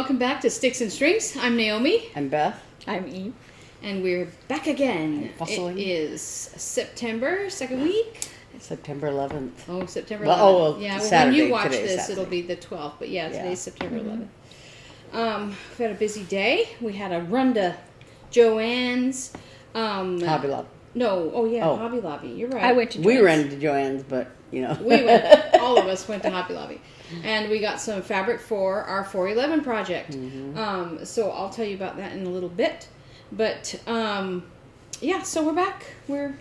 welcome back to Sticks and Strings. I'm Naomi. I'm Beth. I'm Eve. And we're back again. Fussling. It is September, second week. September 11th. Oh, September 11th. Well, yeah, Saturday. when you watch Today's this, Saturday. it'll be the 12th. But yeah, today's September 11th. We've had a busy day. We had a run to Joann's. Hobby Lobby. No, Oh. Hobby Lobby. You're right. I went to We Joann's. ran to Joann's, but, you know. We went, all of us went to Hobby Lobby. And we got some fabric for our 411 project. Mm-hmm. So I'll tell you about that in a little bit. But, yeah, so we're back. We're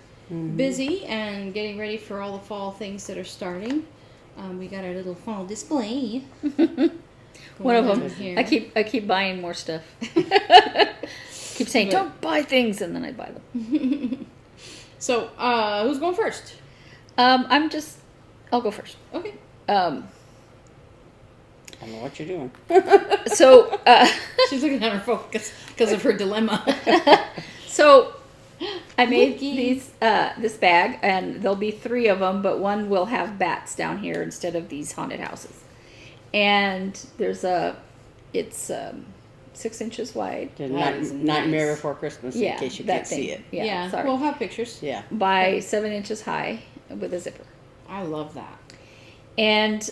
busy and getting ready for all the fall things that are starting. We got our little fall display. One of going them. on here. I keep buying more stuff. Keep saying, But- don't buy things, and then I buy them. So, who's going first? I'll go first. Okay. I don't know what you're doing. So, She's looking at her phone because of her dilemma. so I made Wookie. these this bag, and there'll be 3 of them, but one will have bats down here instead of these haunted houses. And it's 6 inches wide. The That is Nightmare nice. Before Christmas, Yeah, in case you that can't see thing. it. Yeah, sorry. We'll have pictures. Yeah. By 7 inches high with a zipper. I love that. And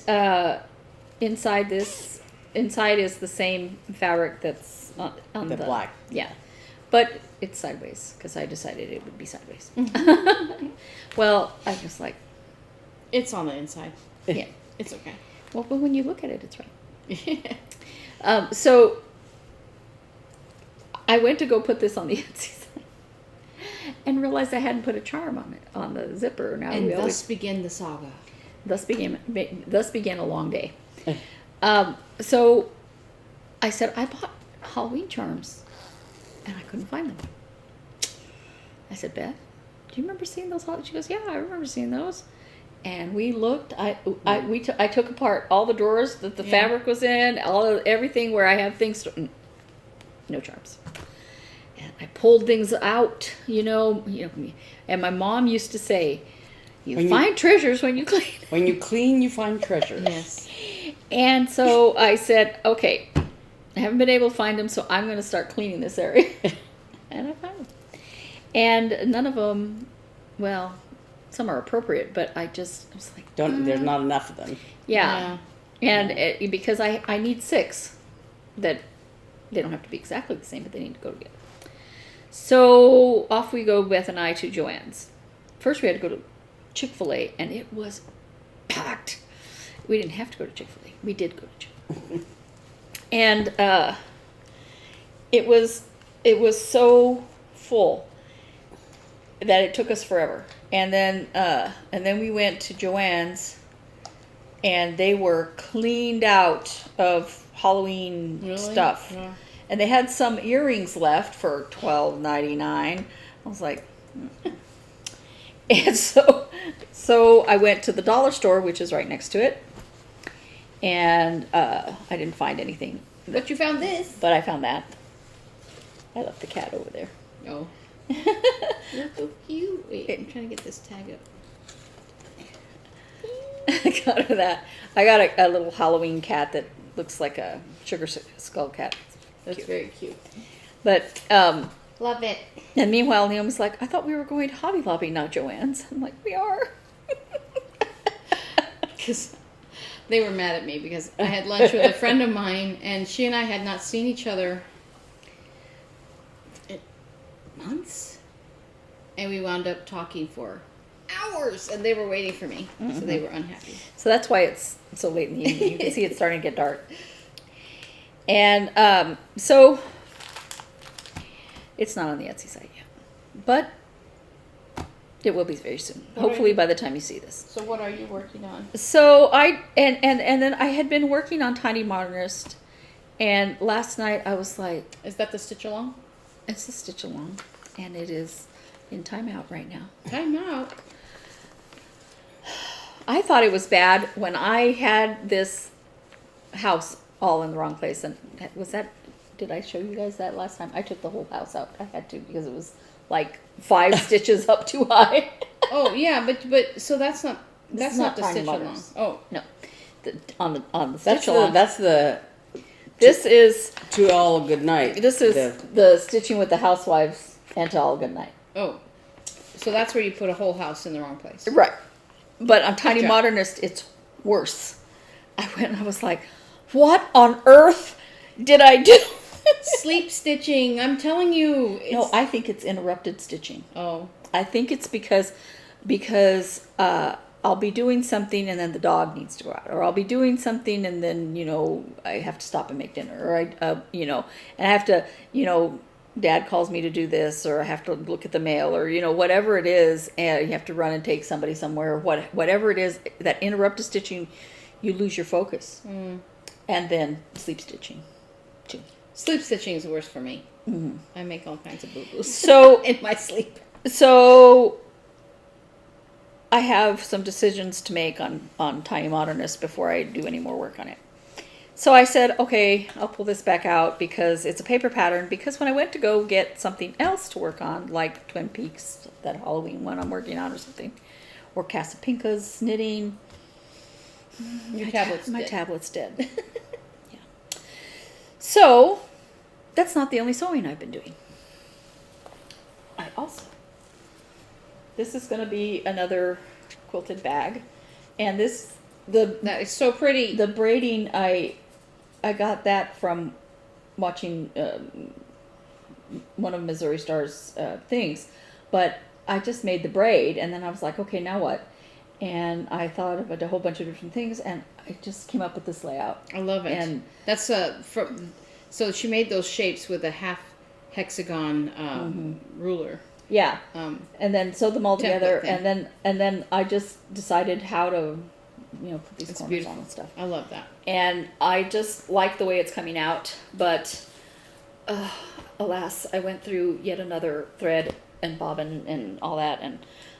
inside is the same fabric that's on The black. Yeah, but it's sideways because I decided it would be sideways. Well, I was like, It's on the inside. yeah. It's okay. Well, but when you look at it, it's right. So I went to go put this on the Etsy site and realized I hadn't put a charm on it on the zipper. Now And we thus always, begin the saga. thus began a long day. So I said, I bought Halloween charms and I couldn't find them. I said, Beth, do you remember seeing those? She goes, yeah, I remember seeing those. And we looked. I took apart all the drawers that the fabric was in, everything where I have things. No charms. And I pulled things out, you know. And my mom used to say, "You find treasures when you clean." When you clean, you find treasures. Yes. And so I said, okay, I haven't been able to find them, so I'm going to start cleaning this area. And I found them. And none of them, well, some are appropriate, but I was like, There's not enough of them. yeah. And because I need 6 that they don't have to be exactly the same, but they need to go together. So off we go, Beth and I, to Joann's. First we had to go to Chick-fil-A, and it was packed. We didn't have to go to Chick-fil-A. We did go to Chick-fil-A. And it was so full that it took us forever. And then we went to Joann's, and they were cleaned out of Halloween stuff. Yeah. And they had some earrings left for $12.99. I was like, And so I went to the dollar store, which is right next to it, and I didn't find anything. But you found this. But I found that. I left the cat over there. Oh. You're so cute. Wait, I'm trying to get this tag up. I got her that. I got a little Halloween cat that looks like a sugar skull cat. That's Cute. very cute. But Love it. and meanwhile, Naomi's like, I thought we were going to Hobby Lobby, not Joann's. I'm like, we are. Because they were mad at me because I had lunch with a friend of mine, and she and I had not seen each other in months. And we wound up talking for hours, and they were waiting for me. So they were unhappy. So that's why it's so late in the evening. You can see it's starting to get dark. And so it's not on the Etsy site yet, but it will be very soon. Hopefully by the time you see this. So what are you working on? So and then I had been working on Tiny Modernist, and last night I was like, Is that the stitch along? it's a stitch along, and it is in timeout right now. Time out. I thought it was bad when I had this house all in the wrong place. And did I show you guys that last time? I took the whole house out. I had to because it was like 5 stitches up too high. Oh yeah, but so that's not the not Tiny stitch along. Modernist. Oh No, on the stitch along. That's the This is To all a good night. this is the stitching with the housewives and to all good night. Oh, so that's where you put a whole house in the wrong place. Right. But on Tiny job. Modernist, it's worse. I went and I was like, what on earth did I do? Sleep stitching. I'm telling you. It's, No, I think it's interrupted stitching. Oh. I think it's because I'll be doing something and then the dog needs to go out, or I'll be doing something and then I have to stop and make dinner, or and I have to Dad calls me to do this, or I have to look at the mail, or whatever it is, and you have to run and take somebody somewhere, whatever it is that interrupted stitching, you lose your focus, and then sleep stitching too. Sleep stitching is worse for me. Mm-hmm. I make all kinds of boo-boos. So in my sleep. So I have some decisions to make on Tiny Modernist before I do any more work on it. So I said, okay, I'll pull this back out because it's a paper pattern. Because when I went to go get something else to work on, like Twin Peaks, that Halloween one I'm working on or something, or Casapinka's knitting, my tablet's dead. Yeah. So that's not the only sewing I've been doing. This is going to be another quilted bag, and that is so pretty. The braiding I got that from watching one of Missouri Star's things, but I just made the braid, and then I was like, okay, now what? And I thought of a whole bunch of different things, and I just came up with this layout. I love it. And that's so she made those shapes with a half hexagon ruler. Yeah, and then sew them all together, and then I just decided how to, put these corners beautiful. on and stuff. I love that, and I just like the way it's coming out. But, alas, I went through yet another thread and bobbin and all that, and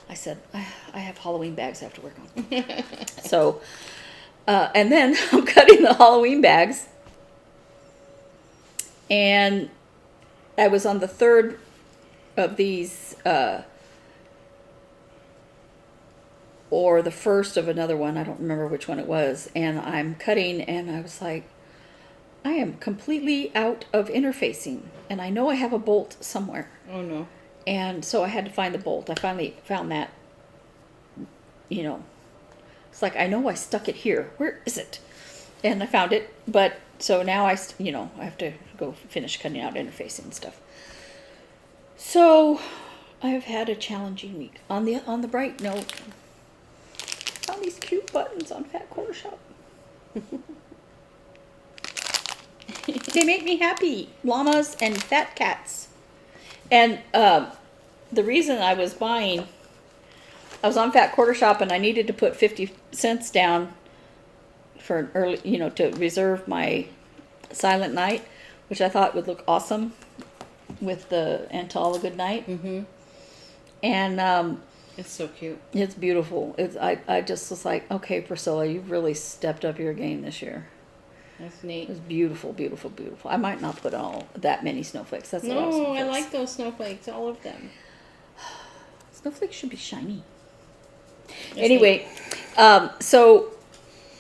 I said I have Halloween bags I have to work on. So, and then I'm cutting the Halloween bags, and I was on the third of these, or the first of another one, I don't remember which one it was, and I'm cutting, and I was like, I am completely out of interfacing, and I know I have a bolt somewhere. Oh no. And so I had to find the bolt. I finally found that, it's like, I know I stuck it here. Where is it? And I found it, but so now I have to go finish cutting out interfacing and stuff. So, I've had a challenging week. On the bright note, I found these cute buttons on Fat Quarter Shop. They make me happy. Llamas and fat cats. And the reason I was on Fat Quarter Shop and I needed to put 50 cents down for an early, to reserve my Silent Night, which I thought would look awesome with the And to All a Good Night. Mm-hmm. And it's so cute. It's beautiful. I just was like, okay, Priscilla, you've really stepped up your game this year. That's neat. It's beautiful, beautiful, beautiful. I might not put all that many snowflakes. That's a lot of snowflakes. I like those snowflakes, all of them. Snowflakes should be shiny. That's anyway, so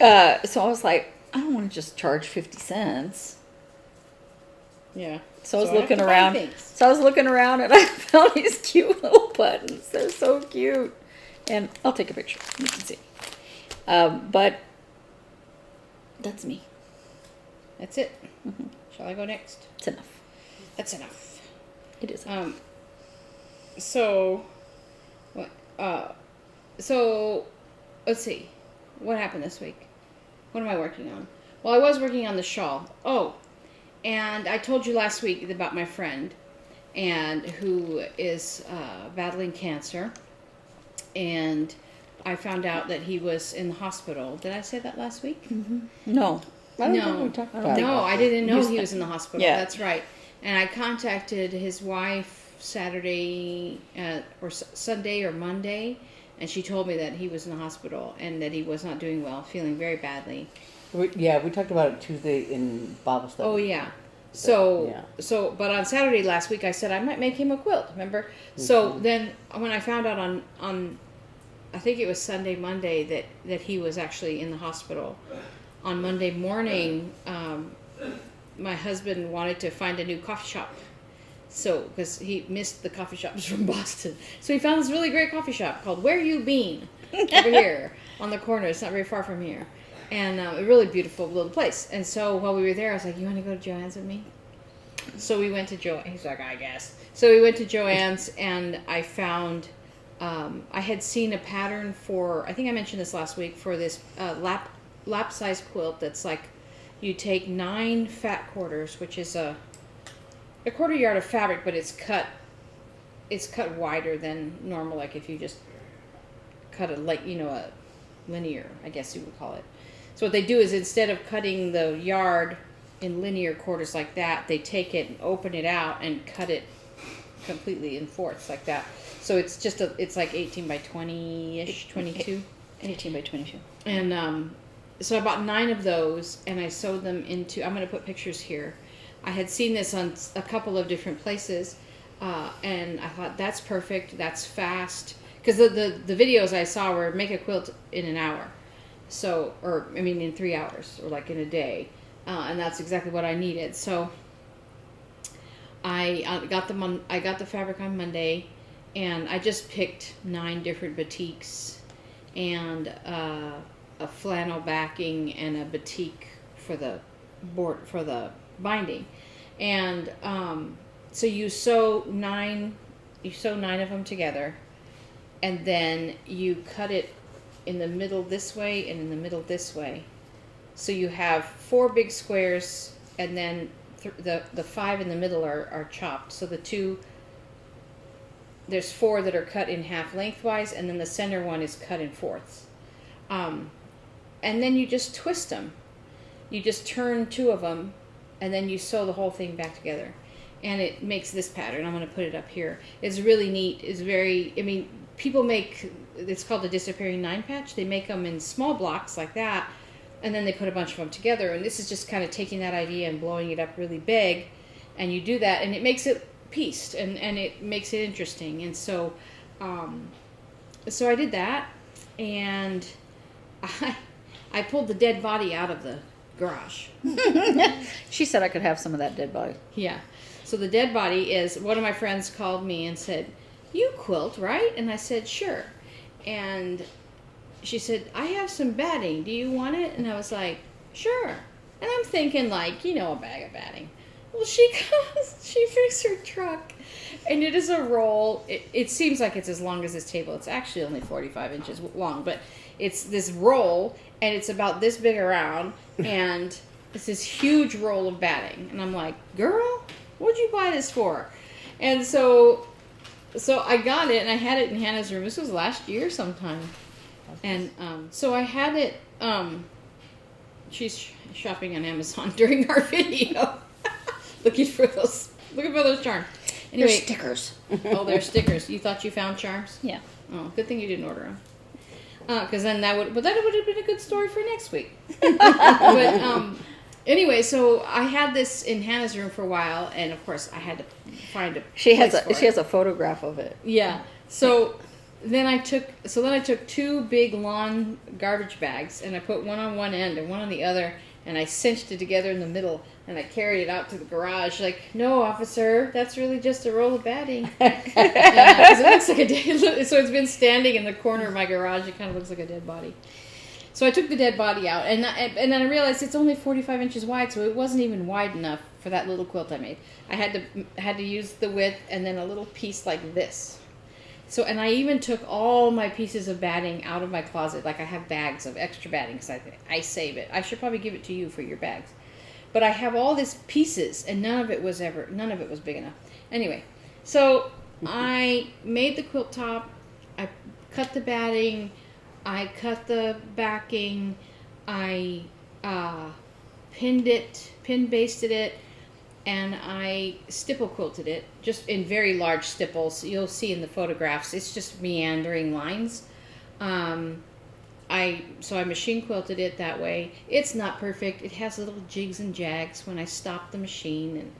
I was like, I don't want to just charge 50 cents. Yeah. So I was looking around. And I found these cute little buttons. They're so cute. And I'll take a picture. You can see. But that's me. That's it. Mm-hmm. Shall I go next? It's enough. That's enough. It is. So let's see. What happened this week? What am I working on? Well, I was working on the shawl. Oh, and I told you last week about my friend, and who is battling cancer, and I found out that he was in the hospital. Did I say that last week? Mm-hmm. No. I don't think we talked about it. No, I didn't know he was in the hospital. Yeah. That's right. And I contacted his wife Saturday or Sunday or Monday, and she told me that he was in the hospital and that he was not doing well, feeling very badly. We talked about it Tuesday in Bible study. Oh yeah. So but on Saturday last week I said I might make him a quilt, remember? Mm-hmm. So then when I found out on I think it was Sunday, Monday that he was actually in the hospital. On Monday morning, my husband wanted to find a new coffee shop. So, because he missed the coffee shops from Boston. So he found this really great coffee shop called Where You Been over here on the corner. It's not very far from here. And a really beautiful little place. And so while we were there, I was like, you want to go to Joann's with me? So we went to Joann's. He's like, I guess. So we went to Joann's, and I found, I had seen a pattern for, I think I mentioned this last week, for this lap size quilt that's like, you take 9 fat quarters, which is a quarter yard of fabric, but it's cut wider than normal, like if you just cut a linear, I guess you would call it. So what they do is, instead of cutting the yard in linear quarters like that, they take it and open it out and cut it completely in fourths like that. So it's just it's like 18 by 20-ish, 22. 18 by 22. And so I bought 9 of those, and I sewed them into, I'm going to put pictures here. I had seen this on a couple of different places, and I thought, that's perfect, that's fast. Because the videos I saw were make a quilt in an hour. So, in 3 hours, or like in a day. And that's exactly what I needed. So I got the fabric on Monday, and I just picked 9 different batiks and a flannel backing and a batik for the board, for the binding. And so you sew 9 of them together, and then you cut it in the middle this way and in the middle this way. So you have 4 big squares, and then the 5 in the middle are chopped. So there's 4 that are cut in half lengthwise, and then the center one is cut in fourths. And then you just twist them. You just turn 2 of them, and then you sew the whole thing back together. And it makes this pattern. I'm going to put it up here. It's really neat. It's very, people make, it's called the Disappearing 9 patch. They make them in small blocks like that, and then they put a bunch of them together. And this is just kind of taking that idea and blowing it up really big. And you do that, and it makes it pieced, and it makes it interesting. And so, so I did that, and I pulled the dead body out of the garage. She said I could have some of that dead body. Yeah. So the dead body is, one of my friends called me and said, "You quilt, right?" And I said, "Sure." And she said, "I have some batting. Do you want it?" And I was like, "Sure." And I'm thinking, like, a bag of batting. Well, she comes, she fixed her truck, and it is a roll. It seems like it's as long as this table. It's actually only 45 inches long, but it's this roll, and it's about this big around, and it's this huge roll of batting. And I'm like, "Girl, what'd you buy this for?" And so I got it, and I had it in Hannah's room. This was last year sometime. And so I had it, she's shopping on Amazon during our video. looking for those charms. Anyway, They're stickers. Oh, they're stickers. You thought you found charms? Yeah. Oh, good thing you didn't order them. Because then that would have been a good story for next week. But anyway, so I had this in Hannah's room for a while, and of course I had to find a. She has a photograph of it. Yeah. So then I took 2 big lawn garbage bags, and I put one on one end and one on the other, and I cinched it together in the middle, and I carried it out to the garage. Like, "No, officer, that's really just a roll of batting." Because it looks like a dead. So it's been standing in the corner of my garage. It kind of looks like a dead body. So I took the dead body out, and then I realized it's only 45 inches wide, so it wasn't even wide enough for that little quilt I made. I had to use the width and then a little piece like this. So, and I even took all my pieces of batting out of my closet. Like, I have bags of extra batting because I save it. I should probably give it to you for your bags. But I have all these pieces, and none of it was big enough. Anyway, so I made the quilt top. I cut the batting. I cut the backing. I pin basted it. And I stipple quilted it, just in very large stipples. You'll see in the photographs, it's just meandering lines. I machine quilted it that way. It's not perfect. It has little jigs and jags when I stop the machine,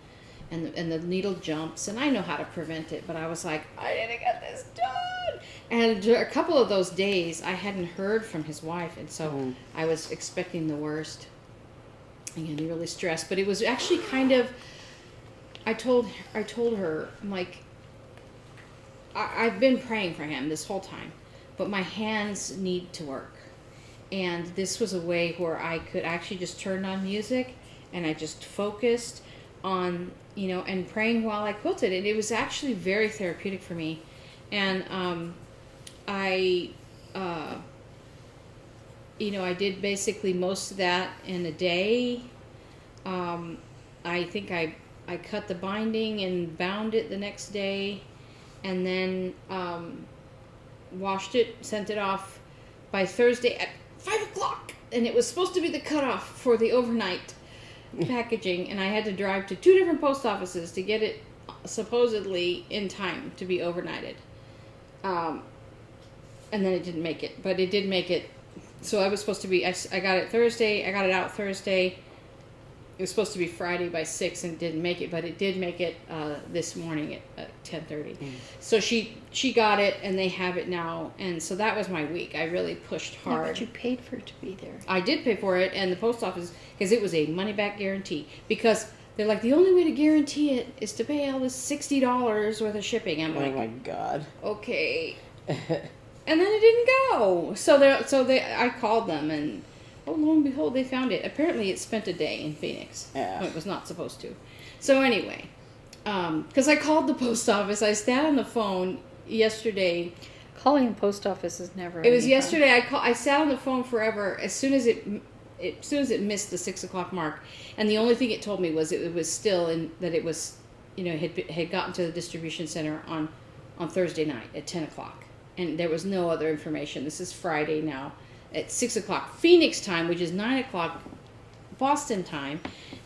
and the needle jumps, and I know how to prevent it, but I was like, I didn't get this done. And a couple of those days, I hadn't heard from his wife, and so I was expecting the worst. I'm gonna be really stressed. But it was actually kind of. I told her, I'm like, I've been praying for him this whole time, but my hands need to work. And this was a way where I could actually just turn on music and I just focused on, and praying while I quilted. And it was actually very therapeutic for me. And I did basically most of that in a day. I think I cut the binding and bound it the next day, and then washed it, sent it off by Thursday at 5 o'clock, and it was supposed to be the cutoff for the overnight packaging, and I had to drive to 2 different post offices to get it supposedly in time to be overnighted. And then it didn't make it, but it did make it. So I was supposed to be, I got it Thursday, I got it out Thursday. It was supposed to be Friday by 6 and didn't make it, but it did make it this morning at 10:30. So she got it, and they have it now, and so that was my week. I really pushed hard. Yeah, but you paid for it to be there. I did pay for it, and the post office, because it was a money-back guarantee, because they're like, the only way to guarantee it is to pay all this $60 worth of shipping. I'm like, oh my God. Okay. And then it didn't go. So I called them, and oh, lo and behold, they found it. Apparently, it spent a day in Phoenix. Yeah. When it was not supposed to. So anyway, because I called the post office, I sat on the phone yesterday. Calling the post office is never. It was yesterday. I sat on the phone forever. As soon as it missed the 6 o'clock mark, and the only thing it told me was it was still in that it was, had gotten to the distribution center on Thursday night at 10 o'clock, and there was no other information. This is Friday now. At 6 o'clock Phoenix time, which is 9 o'clock Boston time.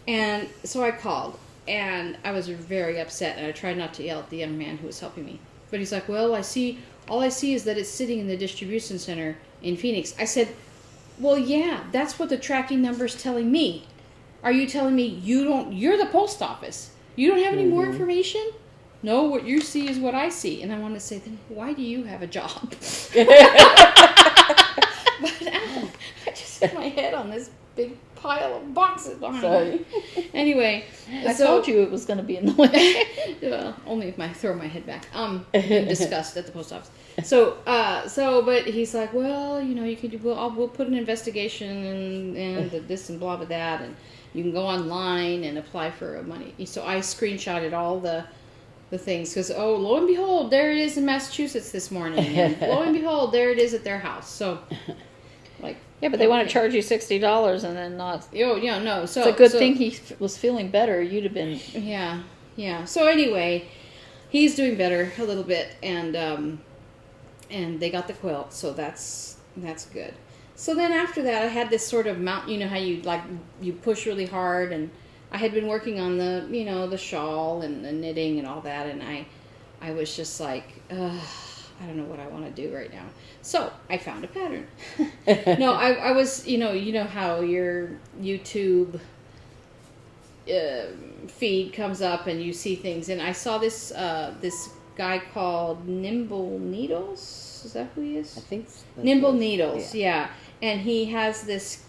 And so I called, and I was very upset, and I tried not to yell at the young man who was helping me. But he's like, well, all I see is that it's sitting in the distribution center in Phoenix. I said, well, yeah, that's what the tracking number's telling me. Are you telling me you're the post office? You don't have any more information? No, what you see is what I see. And I want to say, then why do you have a job? But I just hit my head on this big pile of boxes behind me. Anyway, I told you it was going to be in the way. Well, only if I throw my head back. In disgust at the post office. But he's like, well, you can do. We'll put an investigation and this and blah blah that, and you can go online and apply for money. So I screenshotted all the things, because lo and behold, there it is in Massachusetts this morning, and lo and behold, there it is at their house. So, like, yeah, but they want to charge you $60 and then not. Oh yeah, no. So it's a good thing he was feeling better. You'd have been. Yeah. So anyway, he's doing better a little bit, and they got the quilt, so that's good. So then after that, I had this sort of mount. You know how you push really hard, and I had been working on the the shawl and the knitting and all that, and I was just like, I don't know what I want to do right now. So I found a pattern. No, I was you know how your YouTube feed comes up and you see things, and I saw this guy called Nimble Needles. Is that who he is? I think Nimble Needles. Yeah. And he has this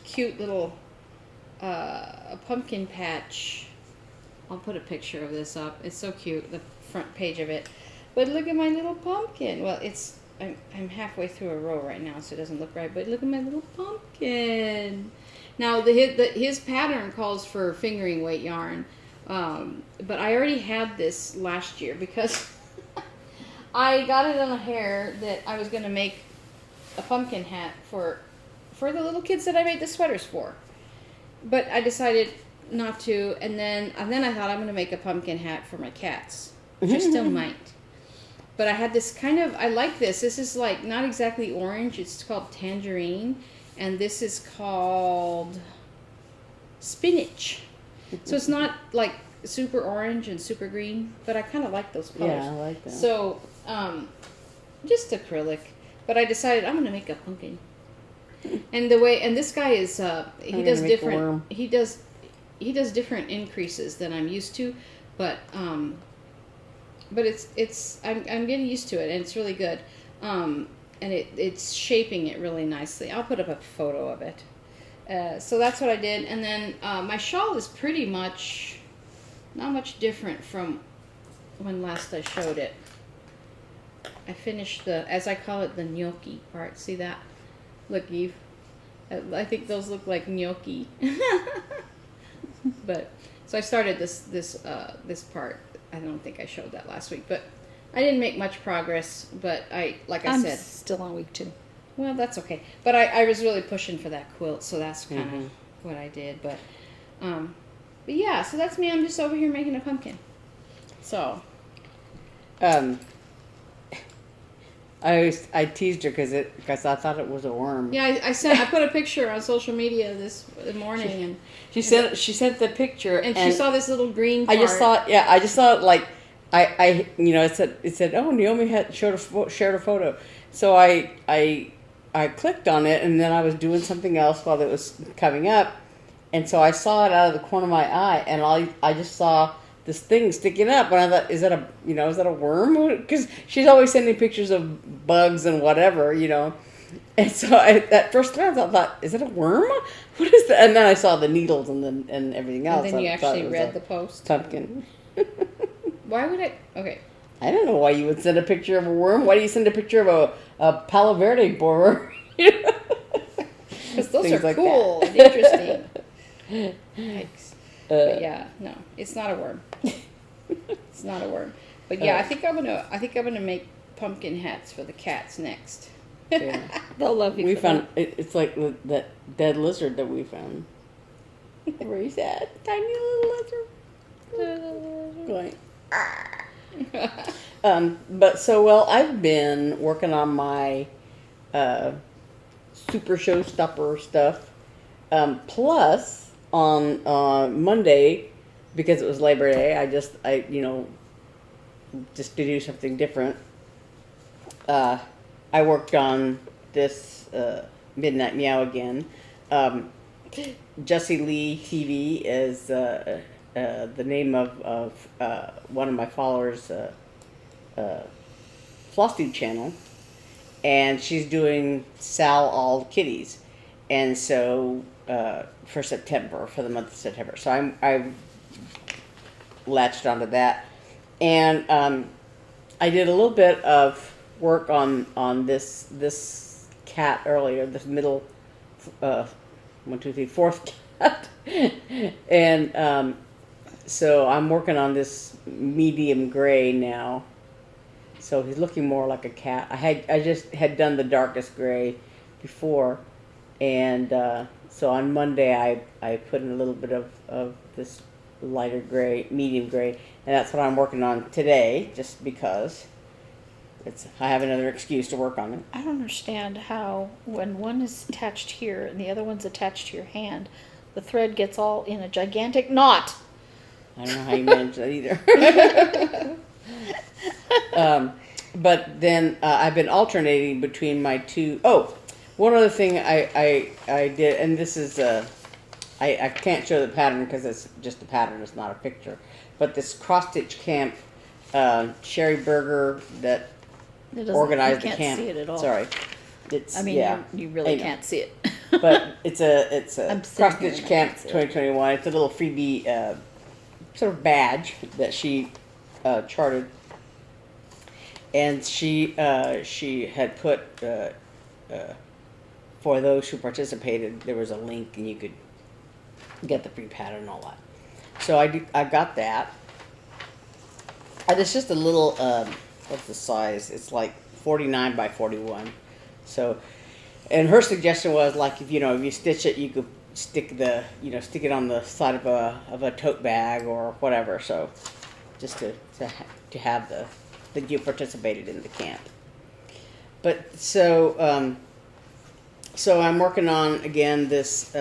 cute little a pumpkin patch. I'll put a picture of this up. It's so cute, the front page of it. But look at my little pumpkin. Well, I'm halfway through a row right now, so it doesn't look right. But look at my little pumpkin. Now his pattern calls for fingering weight yarn, but I already had this last year because I got it on a hair that I was going to make a pumpkin hat for the little kids that I made the sweaters for. But I decided not to, and then I thought I'm going to make a pumpkin hat for my cats, which I still might. But I had this I like this. This is like not exactly orange. It's called tangerine, and this is called spinach. So it's not like super orange and super green, but I kind of like those colors. Yeah, I like that. So just acrylic. But I decided I'm going to make a pumpkin. And this guy is he does different. He does different increases than I'm used to, but it's I'm getting used to it, and it's really good. And it's shaping it really nicely. I'll put up a photo of it. So that's what I did. And then my shawl is pretty much not much different from when last I showed it. I finished the, as I call it, the gnocchi part. See that? Look, Eve. I think those look like gnocchi. But so I started this part. I don't think I showed that last week, but I didn't make much progress. But I I'm said, still on week 2. well, that's okay. But I was really pushing for that quilt, so that's kind of what I did. But yeah, so that's me. I'm just over here making a pumpkin. So. I teased her because I thought it was a worm. Yeah, I put a picture on social media this morning, and She sent the picture, and she saw this little green part. I just saw it like it said oh, Naomi had shared a photo, so I clicked on it, and then I was doing something else while it was coming up, and so I saw it out of the corner of my eye, and I just saw this thing sticking up, and I thought, is that a worm? Because she's always sending pictures of bugs and whatever, And so at first glance, I thought, is it a worm? What is that? And then I saw the needles and everything else. And then you actually read the post. Pumpkin. Why would I? Okay. I don't know why you would send a picture of a worm. Why do you send a picture of a Palo Verde borer? Because those are like cool and interesting. Yikes. But yeah, no, it's not a worm. It's not a worm. But yeah, I think I'm gonna make pumpkin hats for the cats next. Yeah. They'll love you. We found it's like that dead lizard that we found. Very sad, tiny little lizard. Going. But I've been working on my super showstopper stuff. Plus on Monday, because it was Labor Day, I just to do something different. I worked on this Midnight Meow again. Jessie Lee TV is the name of one of my followers' Flosstube channel, and she's doing Sal All Kitties, and so for the month of September. So I latched onto that, and I did a little bit of work on this cat earlier, this middle 4th cat, and so I'm working on this medium gray now. So he's looking more like a cat. I just had done the darkest gray before, and so on Monday I put in a little bit of this lighter gray, medium gray, and that's what I'm working on today, just because I have another excuse to work on it. I don't understand how when one is attached here and the other one's attached to your hand, the thread gets all in a gigantic knot. I don't know how you manage that either. But then I've been alternating between my two. Oh, one other thing I did, and this is I can't show the pattern because it's just a pattern, it's not a picture. But this cross stitch camp, Sherry Berger that organized the camp. You can't see it at all. Sorry, you really can't see it. But it's a cross stitch camp 2021. It's a little freebie sort of badge that she charted. And she had put for those who participated, there was a link and you could get the free pattern and all that. So I got that. And it's just a little what's the size? It's like 49 by 41. So, and her suggestion was like if you stitch it, you could stick it on the side of a tote bag or whatever. So, just to have that you participated in the camp. But so I'm working on again this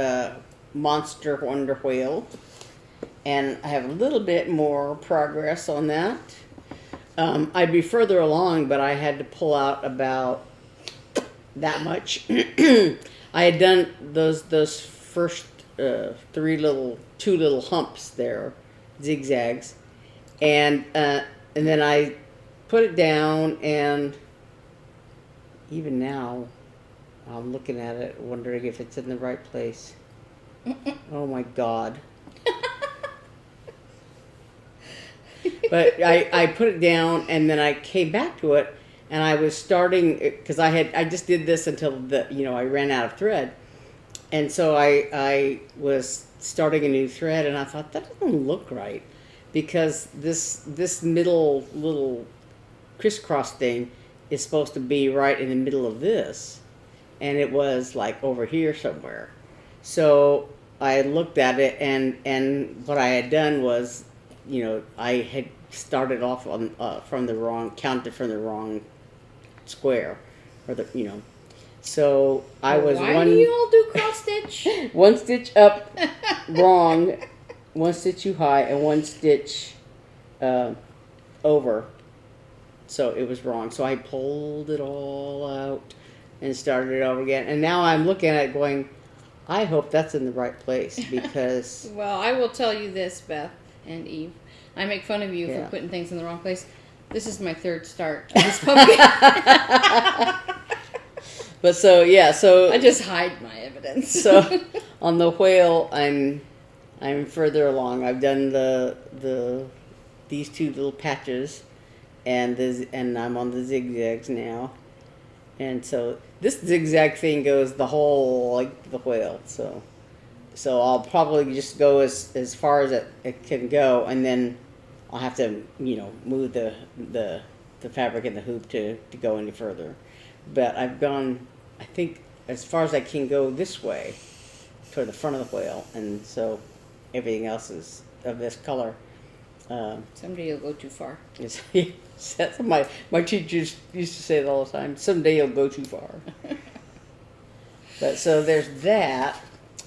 Monster Wonder Whale, and I have a little bit more progress on that. I'd be further along, but I had to pull out about that much. I had done those first two little humps there, zigzags, and then I put it down, and even now I'm looking at it wondering if it's in the right place. Oh my God. But I put it down, and then I came back to it, and I was starting, because I just did this until I ran out of thread. And so I was starting a new thread, and I thought, that doesn't look right, because this middle little crisscross thing is supposed to be right in the middle of this, and it was like over here somewhere. So I looked at it, and what I had done was, I had started off on counted from the wrong square, or So I was Why do you all do cross stitch? one stitch up wrong, one stitch too high, and one stitch over. So it was wrong. So I pulled it all out and started it over again. And now I'm looking at it going, I hope that's in the right place, because... Well, I will tell you this, Beth and Eve. I make fun of you for putting things in the wrong place. This is my third start of this pumpkin. But so I just hide my evidence. So on the whale, I'm further along. I've done these two little patches, and I'm on the zigzags now. And so this zigzag thing goes the whole like the whale. So I'll probably just go as far as it can go, and then I'll have to move the fabric in the hoop to go any further. But I've gone, I think, as far as I can go this way toward the front of the whale, and so everything else is of this color. Someday you'll go too far. My teachers used to say it all the time. Someday you'll go too far. But so there's that,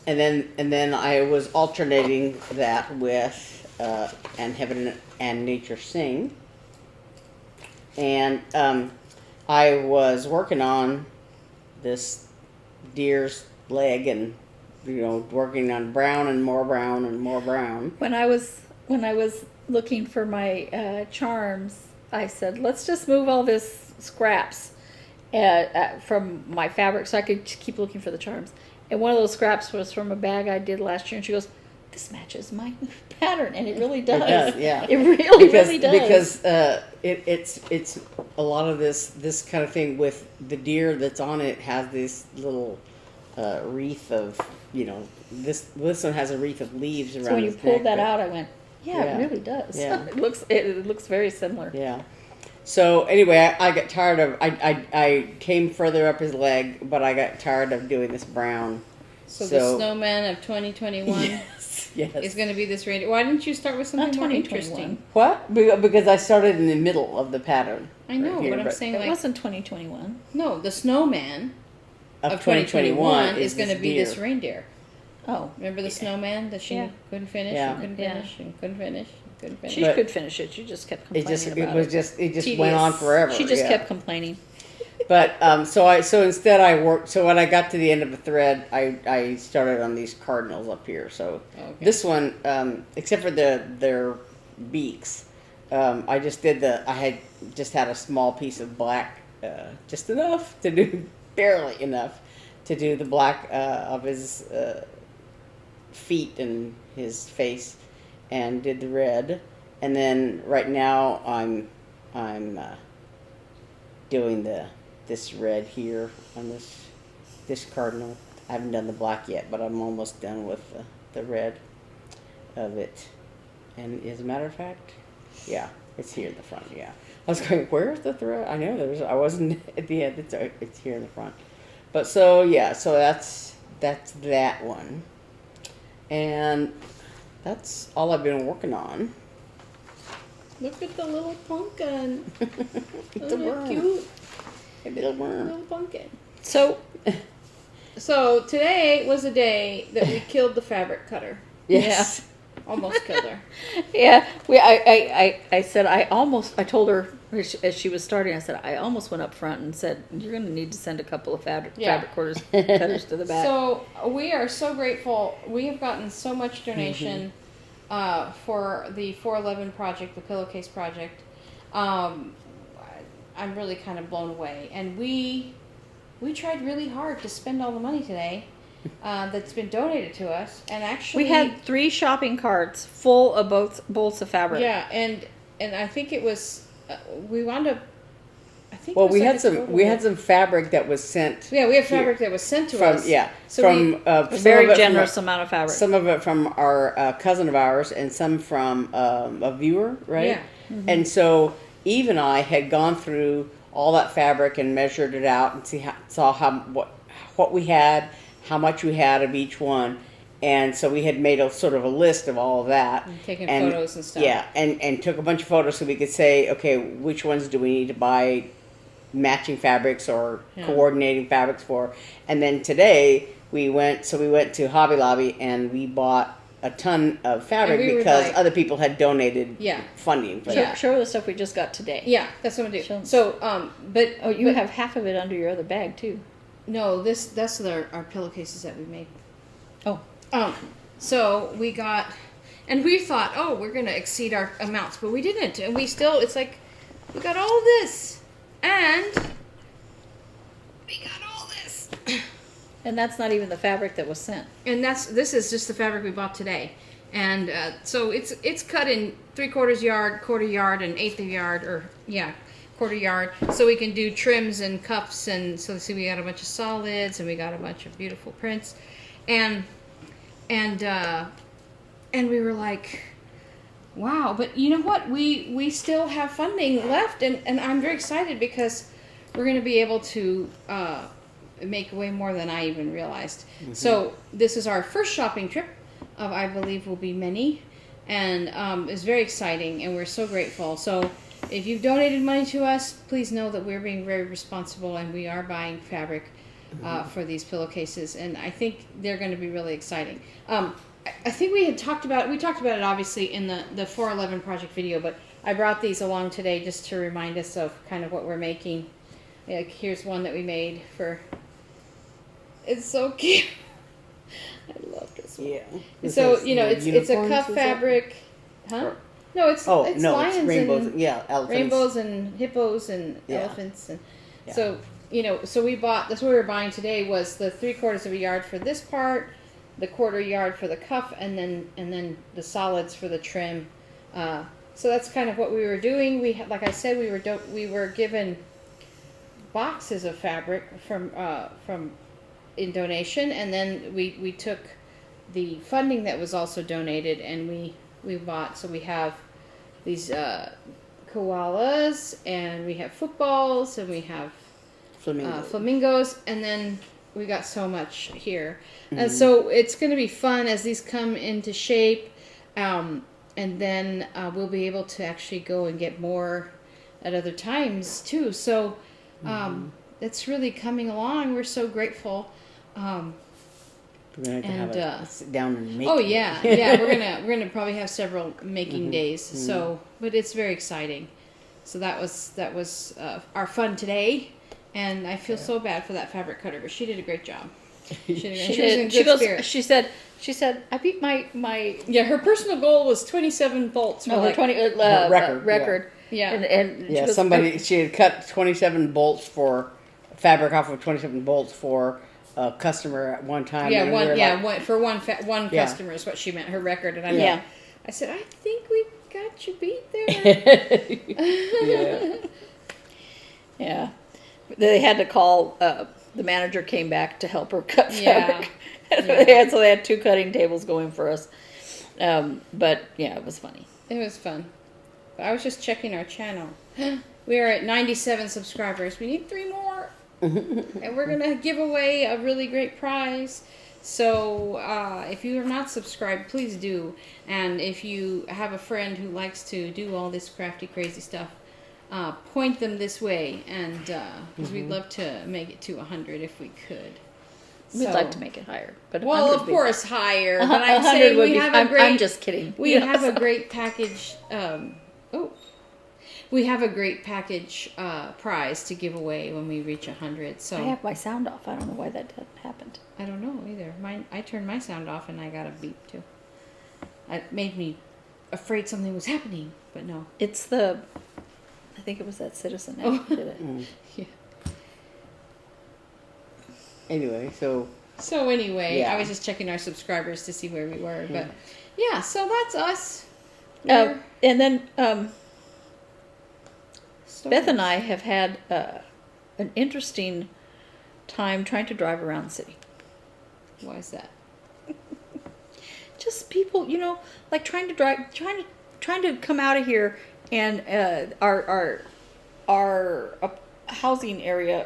and then I was alternating that with And Heaven and Nature Sing, and I was working on this deer's leg, and working on brown and more brown and more brown. When I was looking for my charms, I said, let's just move all this scraps from my fabric so I could keep looking for the charms. And one of those scraps was from a bag I did last year, and she goes, this matches my pattern, and it really does. It does, yeah. It really does. Because it's a lot of this kind of thing with the deer that's on it has this little wreath of this one has a wreath of leaves around. So when you his pulled neck, that out, I went, yeah, it really does. Yeah. It looks very similar. Yeah. So anyway, I got tired of I came further up his leg, but I got tired of doing this brown. So the snowman of 2021 yes. is going to be this reindeer. Why didn't you start with something more interesting? What? Because I started in the middle of the pattern. I know, right here, but I'm saying it wasn't 2021. No, the snowman of 2021 is going to be this reindeer. Oh, remember the snowman that she couldn't finish and couldn't finish and couldn't finish and couldn't finish. She could finish it. She just kept complaining about it. It just went on forever. She just kept complaining. But so instead I worked. So when I got to the end of the thread, I started on these cardinals up here. So this one, except for their beaks, I just did I had just had a small piece of black, just enough to do, barely enough to do the black of his feet and his face, and did the red. And then right now I'm doing this red here on this cardinal. I haven't done the black yet, but I'm almost done with the red of it. And as a matter of fact, yeah, it's here in the front. Yeah, I was going, where's the thread? I know I wasn't at the end. It's here in the front. But so yeah, so that's that one, and that's all I've been working on. Look at the little pumpkin. It's a worm. Cute. A little worm. Little pumpkin. So today was a day that we killed the fabric cutter. Yes. Yeah. Almost killed her. Yeah. I said I told her as she was starting, I said I almost went up front and said, you're going to need to send a couple of fabric cutters to the back. So we are so grateful. We have gotten so much donation for the 411 project, the pillowcase project. I'm really kind of blown away. And we tried really hard to spend all the money today, that's been donated to us, and actually We had 3 shopping carts full of both bolts of fabric. yeah, and I think it was we wound up. I think Well, it was we like had a some. total We of- had some fabric that was sent. Yeah, we have fabric that was sent to from us. so we, from A some very of it from generous amount of fabric. some of it from our cousin of ours, and some from a viewer, right? Yeah. And so Eve and I had gone through all that fabric and measured it out and saw what we had, how much we had of each one. And so we had made a sort of a list of all of that. taking photos and stuff. Yeah, and took a bunch of photos so we could say, okay, which ones do we need to buy matching fabrics or coordinating fabrics for. And then today we went to Hobby Lobby and we bought a ton of fabric And we were because like- other people had donated Yeah. funding for Show, that. show her the stuff we just got today. Yeah, that's what I'm gonna Show do. 'em. So, but Oh, you but- have half of it under your other bag too. no. That's our pillowcases that we made. Oh, So we got, and we thought, oh, we're gonna exceed our amounts, but we didn't, and we still. It's like we got all this, and we got all this, and that's not even the fabric that was sent. and this is just the fabric we bought today, and so it's cut in 3/4 yard, 1/4 yard, and 1/8 yard, or yeah, 1/4 yard, so we can do trims and cuffs, and so see we got a bunch of solids, and we got a bunch of beautiful prints, and we were like, wow, but you know what, we still have funding left, and I'm very excited because we're going to be able to make way more than I even realized. So this is our first shopping trip of I believe will be many, and it's very exciting, and we're so grateful. So if you've donated money to us, please know that we're being very responsible, and we are buying fabric for these pillowcases, and I think they're going to be really exciting. I think we talked about it obviously in the 411 project video, but I brought these along today just to remind us of kind of what we're making. Like, here's one that we made for. It's so cute. I love this one. Yeah. So it's a unicorns, cuff is that? fabric, huh? Or- No, it's Oh it's no, lions it's rainbows. and Yeah, elephants. rainbows and hippos and Yeah. elephants and Yeah. so so we bought, that's what we were buying today, was the 3/4 yard for this part, the 1/4 yard for the cuff, and then the solids for the trim. So that's kind of what we were doing. We like I said, we were given boxes of fabric from in donation, and then we took the funding that was also donated, and we bought. So we have these koalas, and we have footballs, and we have flamingos, and then we got so much here. And so it's going to be fun as these come into shape, and then we'll be able to actually go and get more at other times too. So it's really coming along. We're so grateful. We're gonna have to have a sit down and make. Oh yeah, yeah. We're gonna probably have several making days. So, but it's very exciting. So that was our fun today, and I feel so bad for that fabric cutter, but she did a great job. She was in good spirits. She said, I beat my Yeah, her personal goal was 27 bolts. no, We're her like, 20 record. Yeah. and she Yeah, goes, she had cut 27 bolts for fabric off of 27 bolts for a customer at one time. Yeah, and we were like, one for one Yeah. customer is what she meant. Her record, and I Yeah. I said, I think we got you beat there. yeah. Yeah. They had to call, the manager came back to help her cut Yeah. fabric. Yeah. So they had 2 cutting tables going for us. But yeah, it was funny. It was fun. But I was just checking our channel. We are at 97 subscribers. We need 3 more. And we're going to give away a really great prize. So if you are not subscribed, please do. And if you have a friend who likes to do all this crafty, crazy stuff, point them this way. And because we'd love to make it to 100 if we could. We'd So- like to make it higher. But Well, 100 of would be- course, higher. But 100 I'm saying would we be. have a great. I'm just kidding. We You know, have a so- great package. We have a great package prize to give away when we reach 100. So I have my sound off. I don't know why that happened. I don't know either. I turned my sound off and I got a beep too. It made me afraid something was happening, but no. It's I think it was that citizen that did it. Yeah. Anyway, so So anyway, Yeah. I was just checking our subscribers to see where we were, but yeah, so that's us. And then Stories. Beth and I have had an interesting time trying to drive around the city. Why is that? Just people, like trying to come out of here, and our housing area.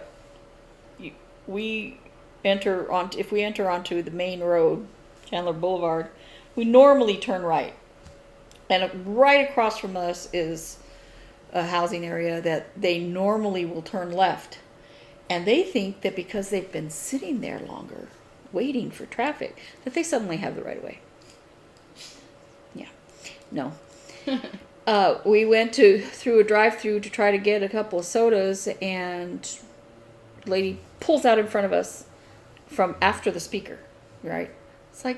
If we enter onto the main road, Chandler Boulevard, we normally turn right, and right across from us is a housing area that they normally will turn left, and they think that because they've been sitting there longer, waiting for traffic, that they suddenly have the right of way. Yeah, no. We went through a drive-through to try to get a couple of sodas, and the lady pulls out in front of us from after the speaker, right? It's like,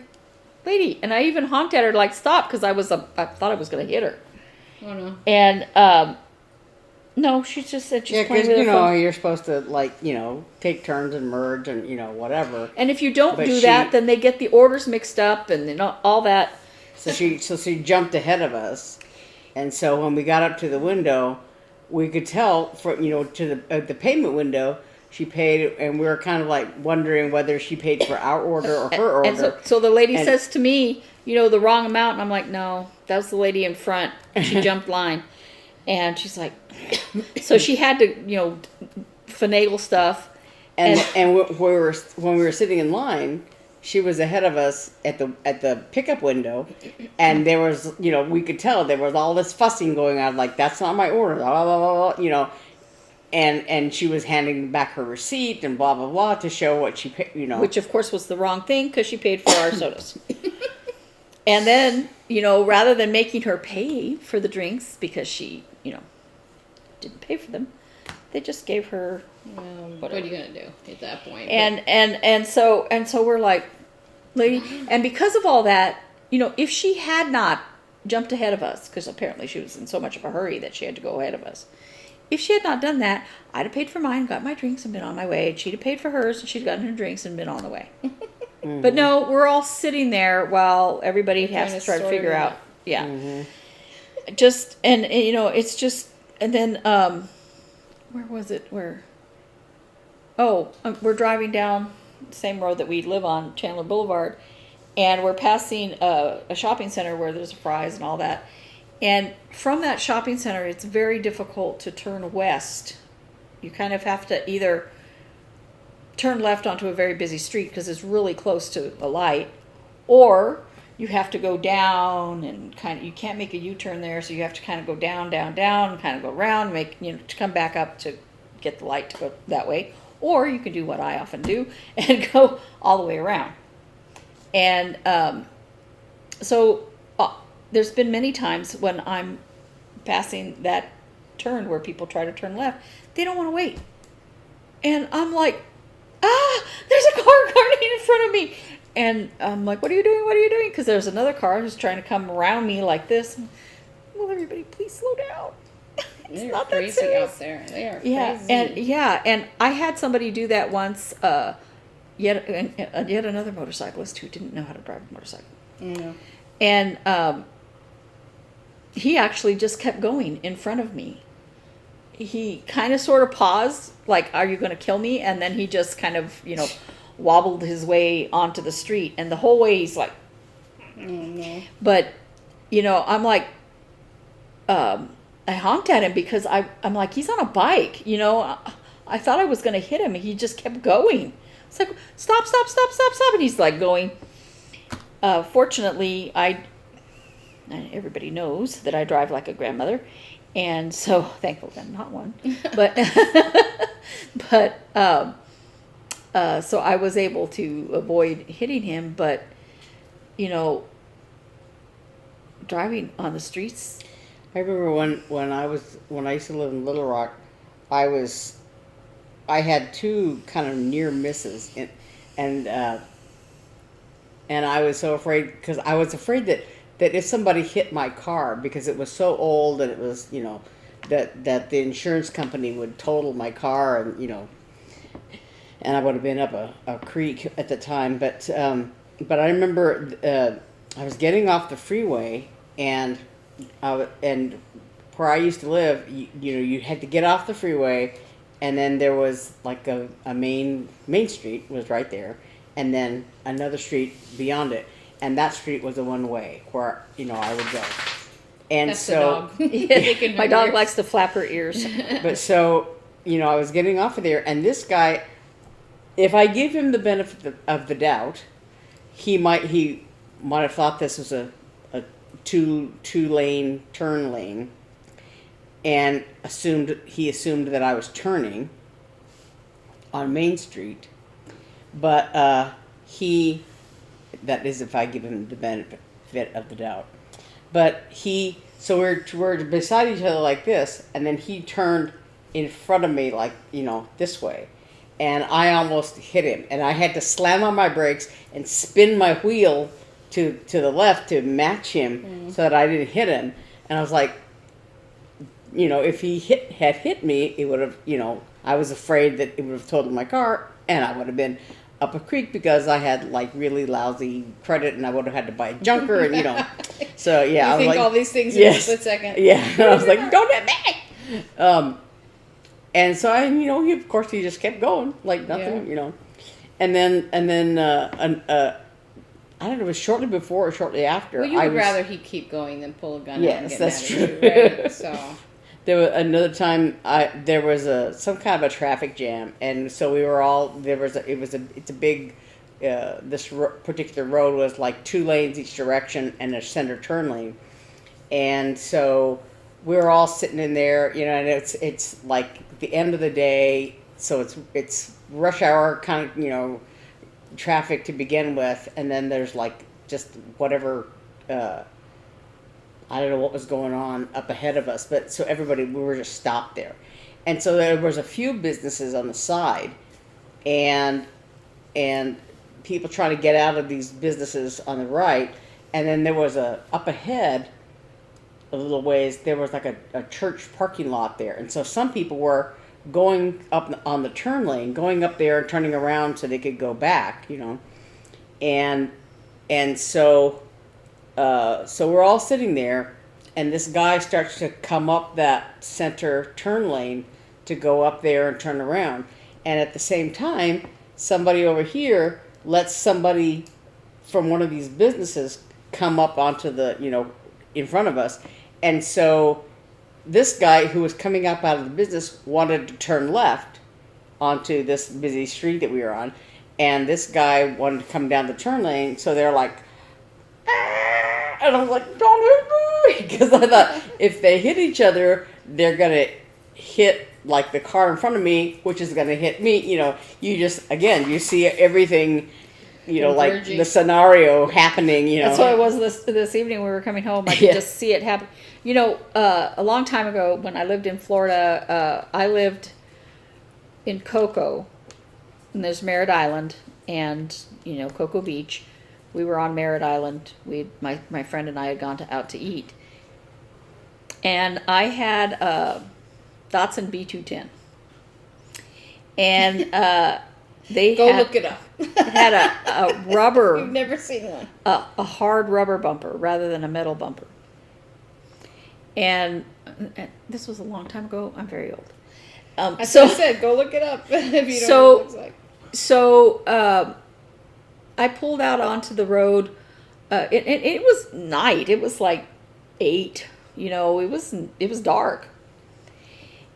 lady, and I even honked at her like stop, because I thought I was going to hit her. Oh no. And no, she just said she's playing with her phone. you're supposed to take turns and merge and whatever. And if you don't But do that, then they get the orders mixed up and all that. So she jumped ahead of us, and so when we got up to the window, we could tell from to the payment window. She paid, and we were kind of like wondering whether she paid for our order or her order. And so the lady says to me, the wrong amount, and I'm like, no, that was the lady in front. She jumped line, and she's like, so she had to, finagle stuff. And when we were sitting in line, she was ahead of us at the pickup window, and there was we could tell there was all this fussing going on, like that's not my order, blah blah blah, And she was handing back her receipt and blah, blah, blah to show what she paid, Which, of course, was the wrong thing because she paid for our sodas. And then, rather than making her pay for the drinks because she, didn't pay for them, they just gave her What are you going to do at that point? And so we're like, lady, and because of all that, if she had not jumped ahead of us, because apparently she was in so much of a hurry that she had to go ahead of us, if she had not done that, I'd have paid for mine, got my drinks, and been on my way. And she'd have paid for hers, and she'd gotten her drinks and been on the way. Mm-hmm. But no, we're all sitting there while everybody has to try to figure out. Yeah. Mm-hmm. It's just, and then, where was it? We're driving down the same road that we live on, Chandler Boulevard, and we're passing a shopping center where there's Fry's and all that. And from that shopping center, it's very difficult to turn west. You kind of have to either turn left onto a very busy street because it's really close to a light, or you have to go down and you can't make a U-turn there, so you have to kind of go down, and kind of go around, to come back up to get the light to go that way. Or you can do what I often do and go all the way around. And there's been many times when I'm passing that turn where people try to turn left, they don't want to wait. And I'm like, there's a car running in front of me. And I'm like, what are you doing? Because there's another car who's trying to come around me like this. Will everybody please slow down? They're not crazy that out there. They are crazy. And I had somebody do that once, yet another motorcyclist who didn't know how to drive a motorcycle. Mm-hmm. And he actually just kept going in front of me. He kind of sort of paused, like, are you going to kill me? And then he just kind of, wobbled his way onto the street. And the whole way he's like, mm-hmm. But, I'm like, I honked at him because I'm like, he's on a bike, I thought I was going to hit him. And he just kept going. It's like, stop. And he's like going. Fortunately, everybody knows that I drive like a grandmother, and so thankfully I'm not one. But so I was able to avoid hitting him. But driving on the streets. I remember when I used to live in Little Rock, I had two kind of near misses, and I was so afraid because I was afraid that if somebody hit my car because it was so old and it was that the insurance company would total my car, and and I would have been up a creek at the time. But I remember I was getting off the freeway, and where I used to live, you had to get off the freeway, and then there was like a main street was right there, and then another street beyond it, and that street was a one way where I would go. And That's so the dog. They can My remember dog yours. likes to flap her ears. but so I was getting off of there, and this guy, if I give him the benefit of the doubt, he might have thought this was a two lane turn lane, and assumed that I was turning on Main Street. But that is if I give him the benefit of the doubt. But so we're beside each other like this, and then he turned in front of me like, this way. And I almost hit him, and I had to slam on my brakes and spin my wheel to the left to match him so that I didn't hit him. And I was like, if he had hit me, it would have, I was afraid that it would have totaled my car, and I would have been up a creek because I had like really lousy credit, and I would have had to buy a junker, and so yeah. You think like, all these things in a split second. Yeah, I was like, don't hit me. And so of course he just kept going like nothing, and then I don't know, it was shortly before or shortly after. Well, you would rather he keep going than pull a gun out and Yes, get that's mad true. at you, right? So There was another time there was some kind of a traffic jam, and so we were all it's a big this particular road was like 2 lanes each direction and a center turn lane, and so we were all sitting in there, and it's like the end of the day, so it's rush hour kind of traffic to begin with, and then there's like just whatever. I don't know what was going on up ahead of us, but so we were just stopped there. And so there was a few businesses on the side, and people trying to get out of these businesses on the right. And then there was up ahead, a little ways, there was like a church parking lot there. And so some people were going up on the turn lane, going up there and turning around so they could go back, And so we're all sitting there, and this guy starts to come up that center turn lane to go up there and turn around. And at the same time, somebody over here lets somebody from one of these businesses come up onto the, in front of us. And so this guy who was coming up out of the business wanted to turn left onto this busy street that we were on. And this guy wanted to come down the turn lane, so they're like, and I was like, don't hit me! Because I thought, if they hit each other, they're going to hit, like, the car in front of me, which is going to hit me. You just, again, you see everything, like Converging. the scenario happening, That's what it was this evening when we were coming home. I could just see it happen. A long time ago when I lived in Florida, I lived in Cocoa, and there's Merritt Island and, Cocoa Beach. We were on Merritt Island. My friend and I had gone out to eat. And I had a Datsun B210. And they look it up. had a rubber, You've never seen one. a hard rubber bumper rather than a metal bumper. And this was a long time ago. I'm very old. As I said, go look it up if you don't know what it looks like. So I pulled out onto the road. It was night. It was like 8. It was dark.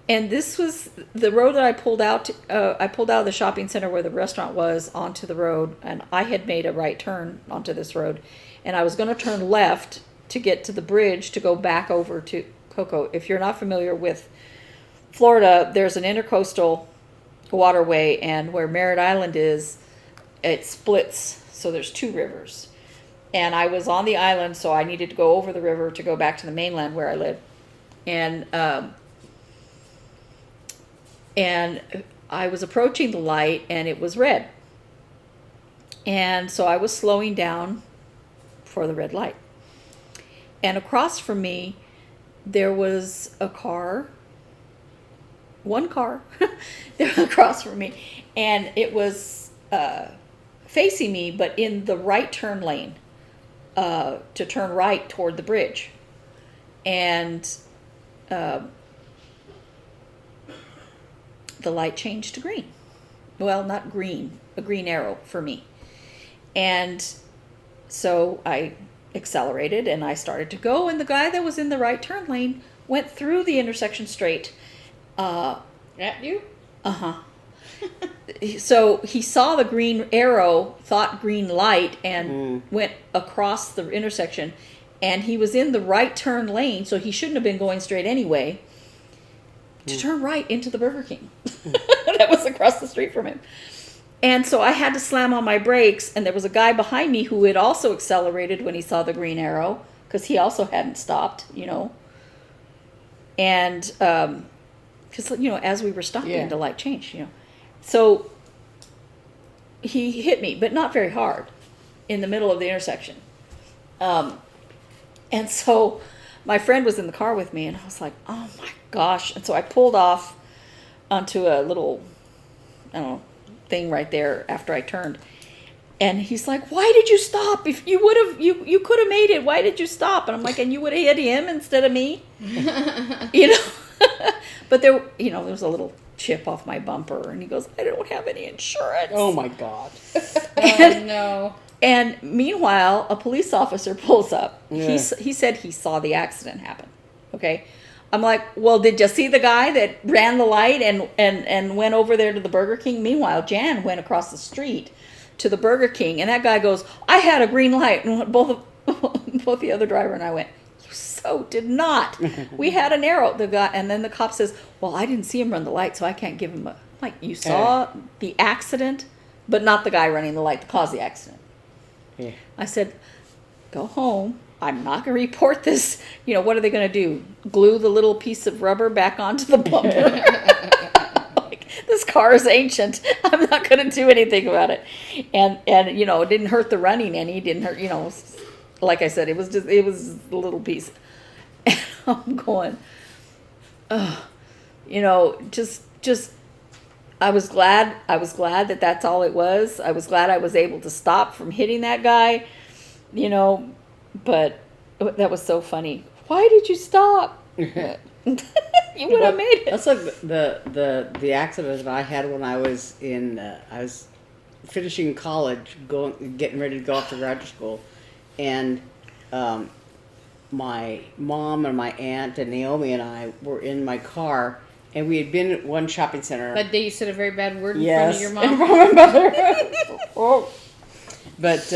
And this was the road that I pulled out. I pulled out of the shopping center where the restaurant was onto the road, and I had made a right turn onto this road, and I was going to turn left to get to the bridge to go back over to Cocoa. If you're not familiar with Florida, there's an intercoastal waterway, and where Merritt Island is, it splits, so there's 2 rivers. And I was on the island, so I needed to go over the river to go back to the mainland where I live. And I was approaching the light, and it was red. And so I was slowing down for the red light. And across from me, there was a car one car across from me, and it was facing me, but in the right turn lane to turn right toward the bridge. And the light changed to green. Well, not green, a green arrow for me. And so I accelerated and I started to go, and the guy that was in the right turn lane went through the intersection straight. At you? Uh-huh. So he saw the green arrow, thought green light, and went across the intersection. And he was in the right turn lane, so he shouldn't have been going straight anyway, to turn right into the Burger King that was across the street from him. And so I had to slam on my brakes, and there was a guy behind me who had also accelerated when he saw the green arrow, because he also hadn't stopped, you know. And because, you know, as we were stopping, the light changed, you know. So he hit me, but not very hard, in the middle of the intersection. And so my friend was in the car with me, and I was like, oh my gosh. And so I pulled off onto a little, I don't know, thing right there after I turned. And he's like, why did you stop? If you would have, you could have made it. Why did you stop? And I'm like, and you would have hit him instead of me? You know? But there, you know, there was a little chip off my bumper. And he goes, I don't have any insurance. Oh my God. Oh no. And meanwhile, a police officer pulls up. Yeah. He said he saw the accident happen. Okay. I'm like, well, did you see the guy that ran the light and went over there to the Burger King? Meanwhile, Jan went across the street to the Burger King, and that guy goes, I had a green light. And both the other driver and I went, you so did not. We had an arrow. The guy, and then the cop says, well, I didn't see him run the light, so I can't give him a, like, you saw the accident, but not the guy running the light that caused the accident. Yeah. I said, go home. I'm not going to report this. You know, what are they going to do? Glue the little piece of rubber back onto the bumper? Like, this car is ancient. I'm not going to do anything about it. And you know, it didn't hurt the running any. It didn't hurt, you know, like I said, it was a little piece. And I'm going, you know, just I was glad that that's all it was. I was glad I was able to stop from hitting that guy, you know, but that was so funny. Why did you stop? You would have made it. That's like the accident that I had when I was in I was finishing college, getting ready to go off to graduate school, and my mom and my aunt and Naomi and I were in my car. And we had been at one shopping center. That day you said a very bad word in Yes, front of your in mom. front of my mother. Oh. But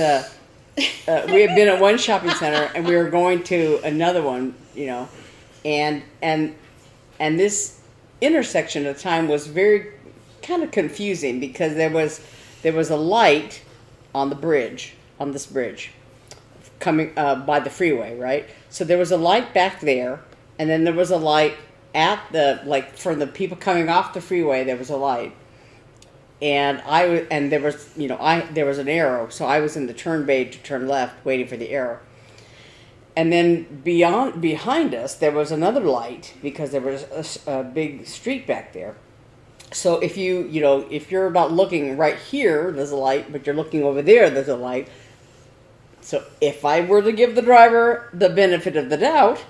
we had been at one shopping center, and we were going to another one, you know, and this intersection at the time was very kind of confusing because there was a light on the bridge, on this bridge, coming by the freeway, right? So there was a light back there, and then there was a light at the, like, for the people coming off the freeway, there was a light, and there was, you know, there was an arrow, so I was in the turn bay to turn left, waiting for the arrow, and then behind us there was another light because there was a big street back there. So if if you're not looking right here, there's a light, but you're looking over there, there's a light. So if I were to give the driver the benefit of the doubt,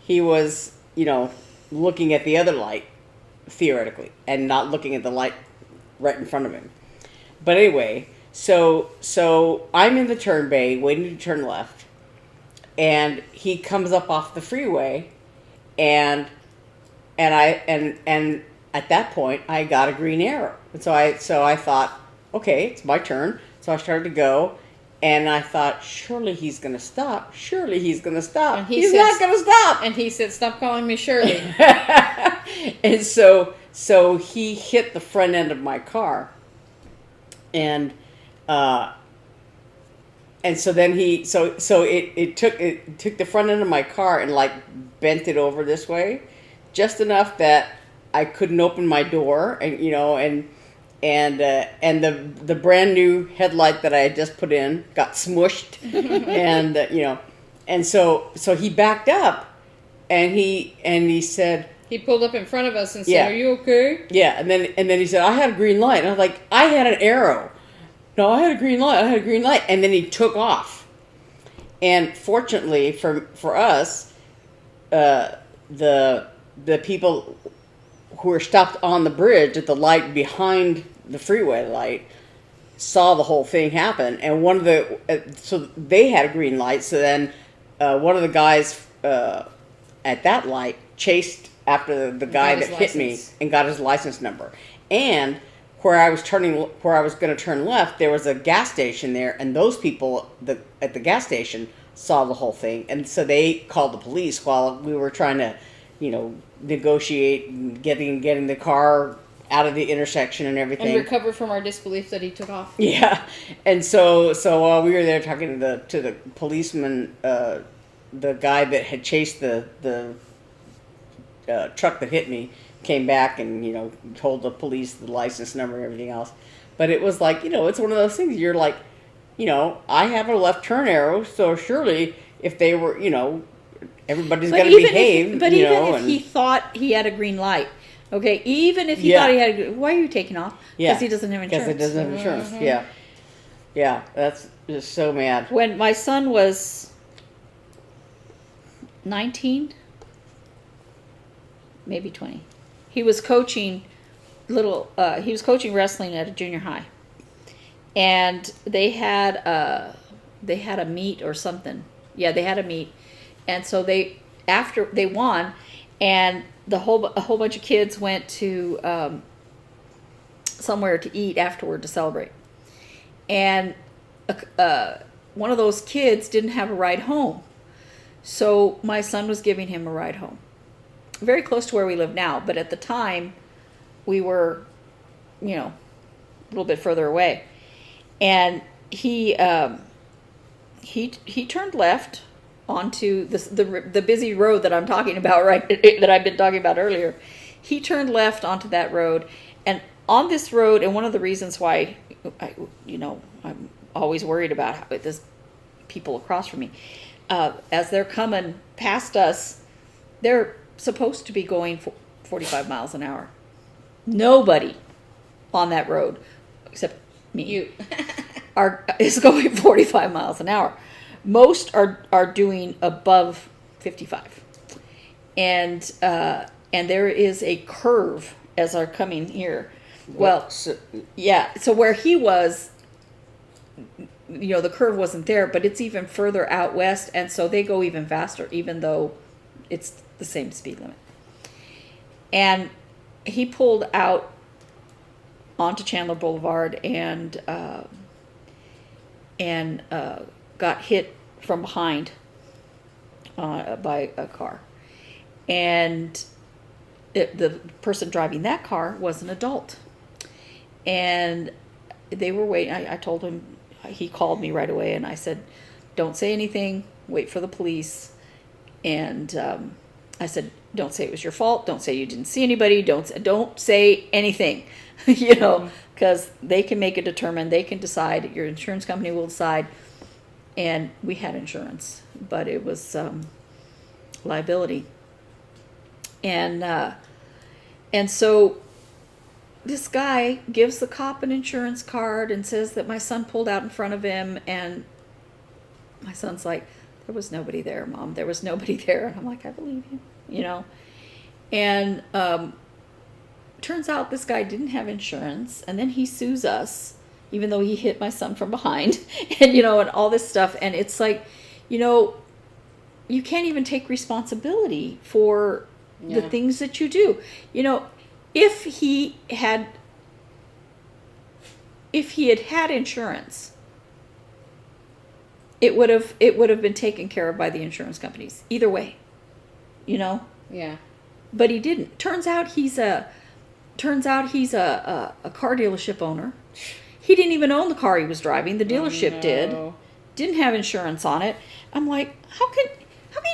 he was, you know, looking at the other light, theoretically, and not looking at the light right in front of him. But anyway, so I'm in the turn bay waiting to turn left, and he comes up off the freeway, and at that point I got a green arrow, and so I thought, okay, it's my turn. So I started to go. And I thought, surely he's going to stop. Surely he's going to stop. And he's not going to stop. And he said, stop calling me Shirley. And so he hit the front end of my car. And so then it took the front end of my car and like bent it over this way, just enough that I couldn't open my door, and you know, and the brand new headlight that I had just put in got smushed, and you know, and so he backed up, and he said, He pulled up in front of us and said, Yeah. "Are you okay?" Yeah, and then he said, "I had a green light." And I was like, "I had an arrow." "No, I had a green light. I had a green light." And then he took off. And fortunately for us, the people who were stopped on the bridge at the light behind the freeway light saw the whole thing happen. And one of the so they had a green light. So then one of the guys at that light chased after the guy that hit me and got his license number. And where I was going to turn left, there was a gas station there, and those people at the gas station saw the whole thing, and so they called the police while we were trying to, negotiate and getting the car out of the intersection and everything. And recover from our disbelief that he took off. Yeah, and so while we were there talking to the policeman, the guy that had chased the truck that hit me came back and told the police the license number and everything else. But it was like, it's one of those things you're like, I have a left turn arrow, so surely if they were, everybody's going to behave. But even if he thought he had a green light, okay, even if he thought he had why are you taking off? Because he doesn't have insurance. Because he doesn't have insurance, yeah. Yeah, that's just so mad. When my son was 19, maybe 20, he was coaching wrestling at a junior high, and they had a meet or something. Yeah, they had a meet, and so after they won, and a whole bunch of kids went to somewhere to eat afterward to celebrate, and one of those kids didn't have a ride home, so my son was giving him a ride home, very close to where we live now, but at the time we were, a little bit further away, and he turned left onto the busy road that I'm talking about, right, that I've been talking about earlier. He turned left onto that road, and on this road, and one of the reasons why I'm always worried about how this people across from me, as they're coming past us, they're supposed to be going 45 miles an hour. Nobody on that road, except me, is going 45 miles an hour. Most are doing above 55, and there is a curve as are coming here. Well, so where he was, the curve wasn't there, but it's even further out west, and so they go even faster, even though it's the same speed limit. And he pulled out onto Chandler Boulevard and got hit from behind by a car. And the person driving that car was an adult. And they were waiting. I told him, he called me right away, and I said, "Don't say anything, wait for the police." And I said, "Don't say it was your fault. Don't say you didn't see anybody. Don't say anything," because they can make it determined. They can decide. Your insurance company will decide. And we had insurance, but it was liability. And so this guy gives the cop an insurance card and says that my son pulled out in front of him, and my son's like, "There was nobody there, Mom. There was nobody there." And I'm like, "I believe you," And turns out this guy didn't have insurance, and then he sues us, even though he hit my son from behind, and and all this stuff. And it's like, you can't even take responsibility for the things that you do. If he had had insurance, it would have been taken care of by the insurance companies. Either way, Yeah. But he didn't. Turns out he's a car dealership owner. He didn't even own the car he was driving. The dealership did. Didn't have insurance on it. I'm like, how can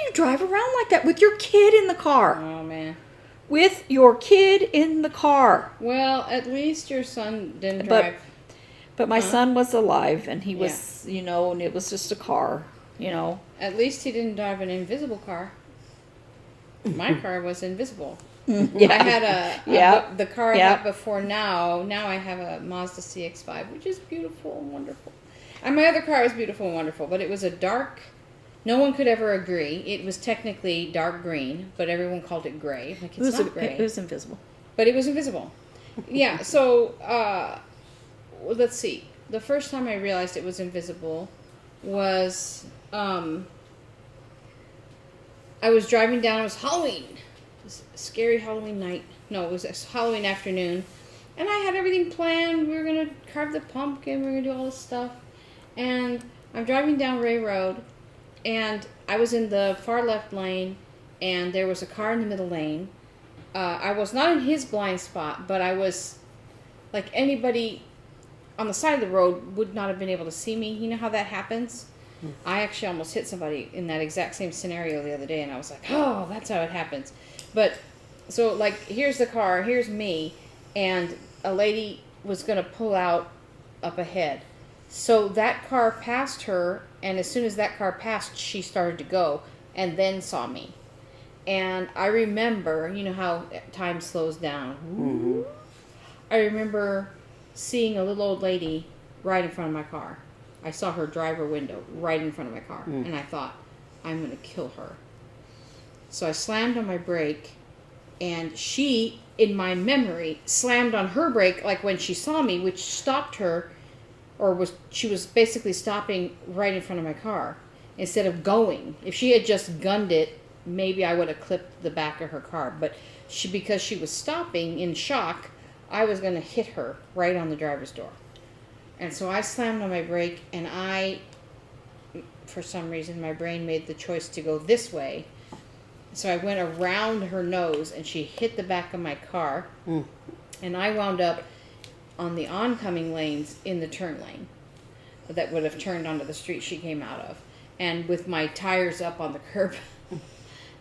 you drive around like that with your kid in the car? Oh, man. With your kid in the car. Well, at least your son didn't drive. But my son was alive, and he was, and it was just a car, At least he didn't drive an invisible car. My car was invisible. Yeah. I had the car I Yep. had before now. Now I have a Mazda CX-5, which is beautiful and wonderful. And my other car is beautiful and wonderful, but it was a dark. No one could ever agree. It was technically dark green, but everyone called it gray. Like it's not gray. It was invisible. But it was invisible. Yeah, so well, let's see. The first time I realized it was invisible was I was driving down. It was Halloween. It was a scary Halloween night. No, it was a Halloween afternoon. And I had everything planned. We were going to carve the pumpkin. We were going to do all this stuff. And I'm driving down Ray Road. And I was in the far left lane. And there was a car in the middle lane. I was not in his blind spot, but I was, like anybody on the side of the road would not have been able to see me. You know how that happens? I actually almost hit somebody in that exact same scenario the other day, and I was like, oh, that's how it happens. But, so, like, here's the car, here's me, and a lady was going to pull out up ahead. So that car passed her, and as soon as that car passed, she started to go, and then saw me. And I remember, you know how time slows down. Mm-hmm. I remember seeing a little old lady right in front of my car. I saw her driver window right in front of my car. And I thought, I'm going to kill her. So I slammed on my brake. And she, in my memory, slammed on her brake like when she saw me, which stopped her. She was basically stopping right in front of my car instead of going. If she had just gunned it, maybe I would have clipped the back of her car. But because she was stopping in shock, I was going to hit her right on the driver's door. And so I slammed on my brake, and for some reason, my brain made the choice to go this way. So I went around her nose, and she hit the back of my car. And I wound up on the oncoming lanes in the turn lane that would have turned onto the street she came out of. And with my tires up on the curb.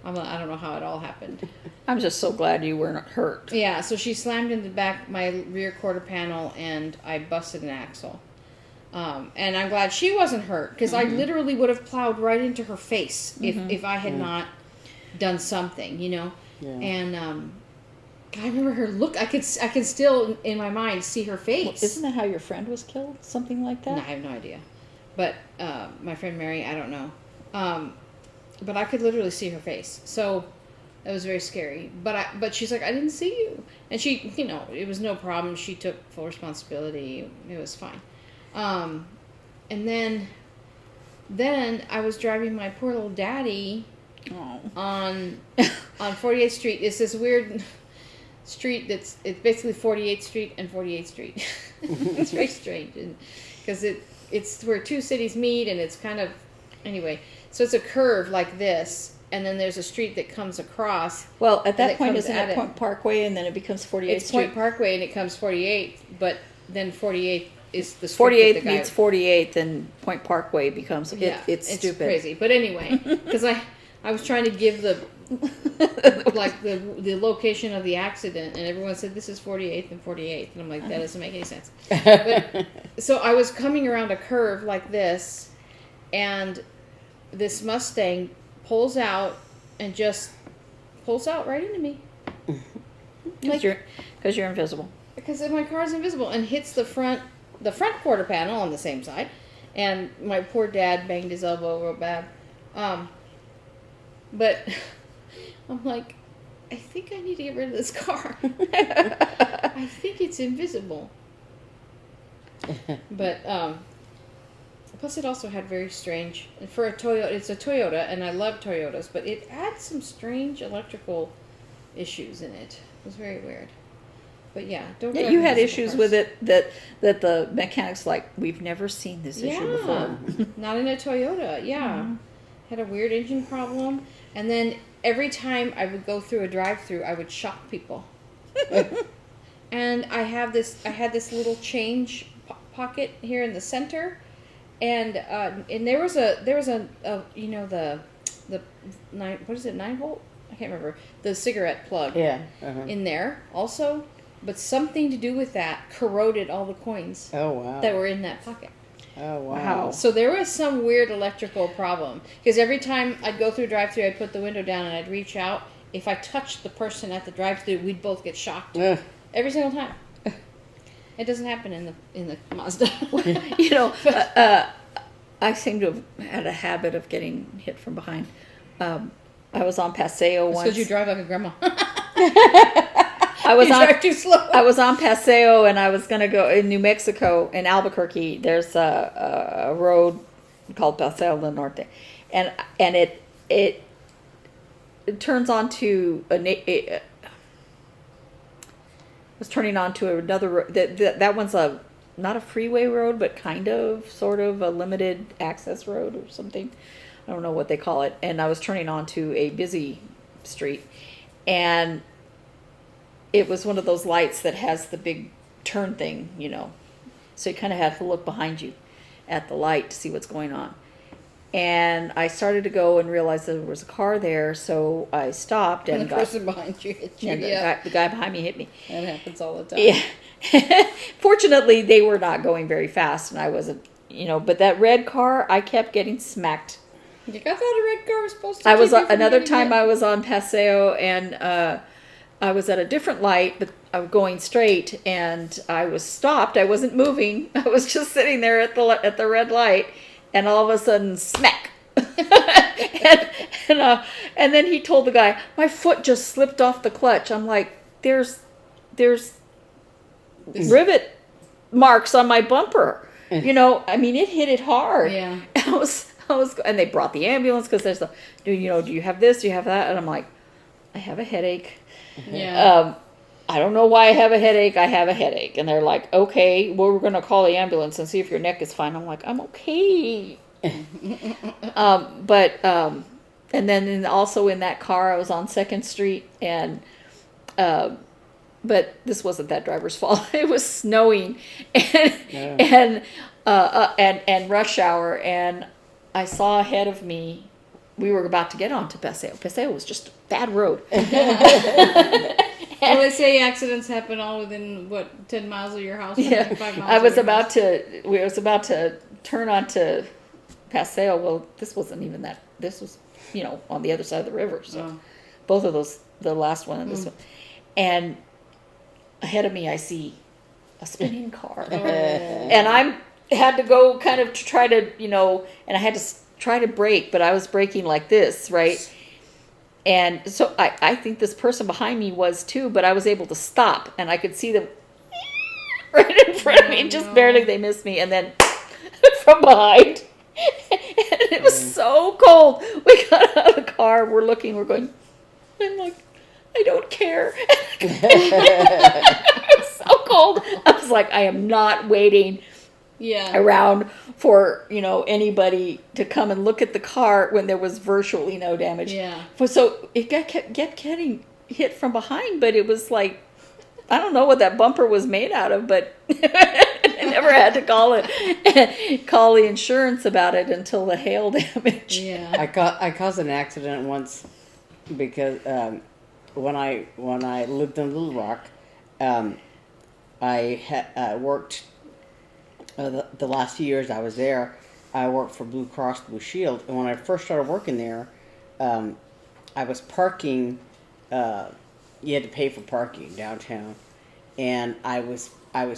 I don't know how it all happened. I'm just so glad you weren't hurt. Yeah, so she slammed into my rear quarter panel, and I busted an axle. And I'm glad she wasn't hurt, because I literally would have plowed right into her face if I had not done something, you know. Yeah. And I remember her look. I can still in my mind see her face. Well, isn't that how your friend was killed? Something like that? No, I have no idea. But my friend Mary, I don't know. But I could literally see her face. So that was very scary. But she's like, I didn't see you. And she, you know, it was no problem. She took full responsibility. It was fine. And then I was driving my poor little daddy on 48th Street. It's this weird street it's basically 48th Street and 48th Street. It's very strange. Because it's where two cities meet, and it's kind of, anyway. So it's a curve like this, and then there's a street that comes across. Well, at that point, isn't it Point Parkway, and then it becomes 48th Street? It's Point Parkway, and it comes 48th, but then 48th is the street 48th meets 48th, and Point Parkway becomes, it's stupid. Crazy. But anyway, because I was trying to give the location of the accident, and everyone said this is 48th and 48th, and I'm like, that doesn't make any sense. But, so I was coming around a curve like this, and this Mustang pulls out and just pulls out right into me. Because you're invisible. Because my car's invisible, and hits the front quarter panel on the same side, and my poor dad banged his elbow real bad. But I'm like, I think I need to get rid of this car. I think it's invisible. But plus, it also had very strange, for a Toyota, it's a Toyota, and I love Toyotas, but it had some strange electrical issues in it. It was very weird. But yeah, don't drive you had invisible issues cars. with it that the mechanics like, we've never seen this issue before. Not in a Toyota, yeah. Mm-hmm. Had a weird engine problem, and then every time I would go through a drive-through, I would shock people. And I had this little change pocket here in the center, and there was a you know, the 9 volt? I can't remember, the cigarette plug in there also, but something to do with that corroded all the coins that were in that pocket. Oh, wow. So there was some weird electrical problem, because every time I'd go through a drive-thru, I'd put the window down and I'd reach out, if I touched the person at the drive-thru, we'd both get shocked Ugh. every single time. It doesn't happen in the Mazda. You know, I seem to have had a habit of getting hit from behind. I was on Paseo once. Because you drive like a grandma. I was you on drive too slow. I was on Paseo, and I was gonna go in New Mexico, in Albuquerque. There's a road called Paseo del Norte, and it turns onto it was turning onto another road. That one's not a freeway road, but kind of, sort of a limited access road or something. I don't know what they call it. And I was turning onto a busy street, and it was one of those lights that has the big turn thing, you know. So you kind of have to look behind you at the light to see what's going on. And I started to go and realize there was a car there, so I stopped. And the person behind you hit you. Yeah, the guy behind me hit me. That happens all the time. Yeah. Fortunately, they were not going very fast, and I wasn't, you know. But that red car, I kept getting smacked. I thought a red car was supposed to. I was keep you from another getting time hit. I was on Paseo, and I was at a different light, but I was going straight, and I was stopped. I wasn't moving. I was just sitting there at the red light, and all of a sudden, smack. And then he told the guy, my foot just slipped off the clutch. I'm like, there's rivet marks on my bumper. You know, I mean, it hit it hard. Yeah. And they brought the ambulance because there's do you have this? Do you have that? And I'm like, I have a headache. Yeah. I don't know why I have a headache. I have a headache. And they're like, okay, well, we're going to call the ambulance and see if your neck is fine. I'm like, I'm okay. And then also in that car, I was on 2nd Street, and but this wasn't that driver's fault. It was snowing and rush hour, and I saw ahead of me. We were about to get onto Paseo. Paseo was just a bad road. Well, they say accidents happen all within 10 miles of your house. Yeah, 5 miles I was of your about house. to. We was about to turn onto Paseo. Well, this wasn't even that. This was, on the other side of the river. So both of those, the last one and this one, and ahead of me, I see a spinning car, and had to go kind of to try to, and I had to try to brake, but I was braking like this, right? And so I think this person behind me was too, but I was able to stop, and I could see them right in front of me, just barely. They missed me, and then from behind, and it was so cold. We got out of the car, we're going, I'm like, I don't care. It was so cold. I was like, I am not waiting around for, anybody to come and look at the car when there was virtually no damage. Yeah. So it kept getting hit from behind, but it was like, I don't know what that bumper was made out of, but I never had to call the insurance about it until the hail damage. Yeah. I caused an accident once because when I lived in Little Rock, I worked the last few years I was there. I worked for Blue Cross Blue Shield, and when I first started working there, I was parking. You had to pay for parking downtown, and I was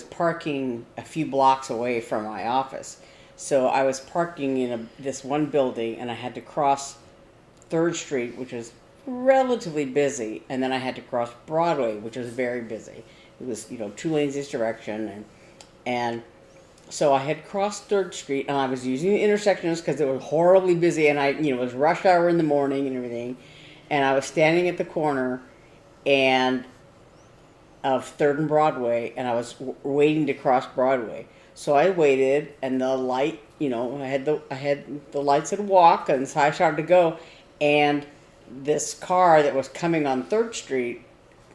parking a few blocks away from my office. So I was parking in this one building, and I had to cross 3rd Street, which was relatively busy, and then I had to cross Broadway, which was very busy. It was 2 lanes each direction, and so I had crossed 3rd Street, and I was using the intersections because it was horribly busy, and it was rush hour in the morning and everything, and I was standing at the corner and of 3rd and Broadway, and I was waiting to cross Broadway. So I waited, and the light, I had the lights had walk, and so I started to go, and this car that was coming on 3rd Street,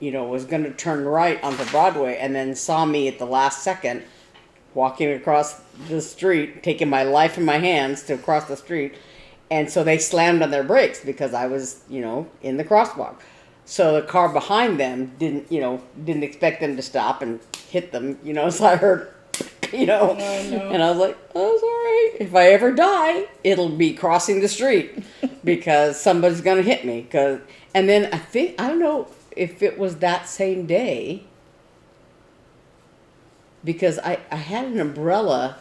was going to turn right onto Broadway, and then saw me at the last second walking across the street, taking my life in my hands to cross the street, and so they slammed on their brakes because I was, in the crosswalk. So the car behind them didn't expect them to stop and hit them, so I heard, and I was like, oh, it's all right. If I ever die, it'll be crossing the street because somebody's going to hit me. And then I don't know if it was that same day, because I had an umbrella,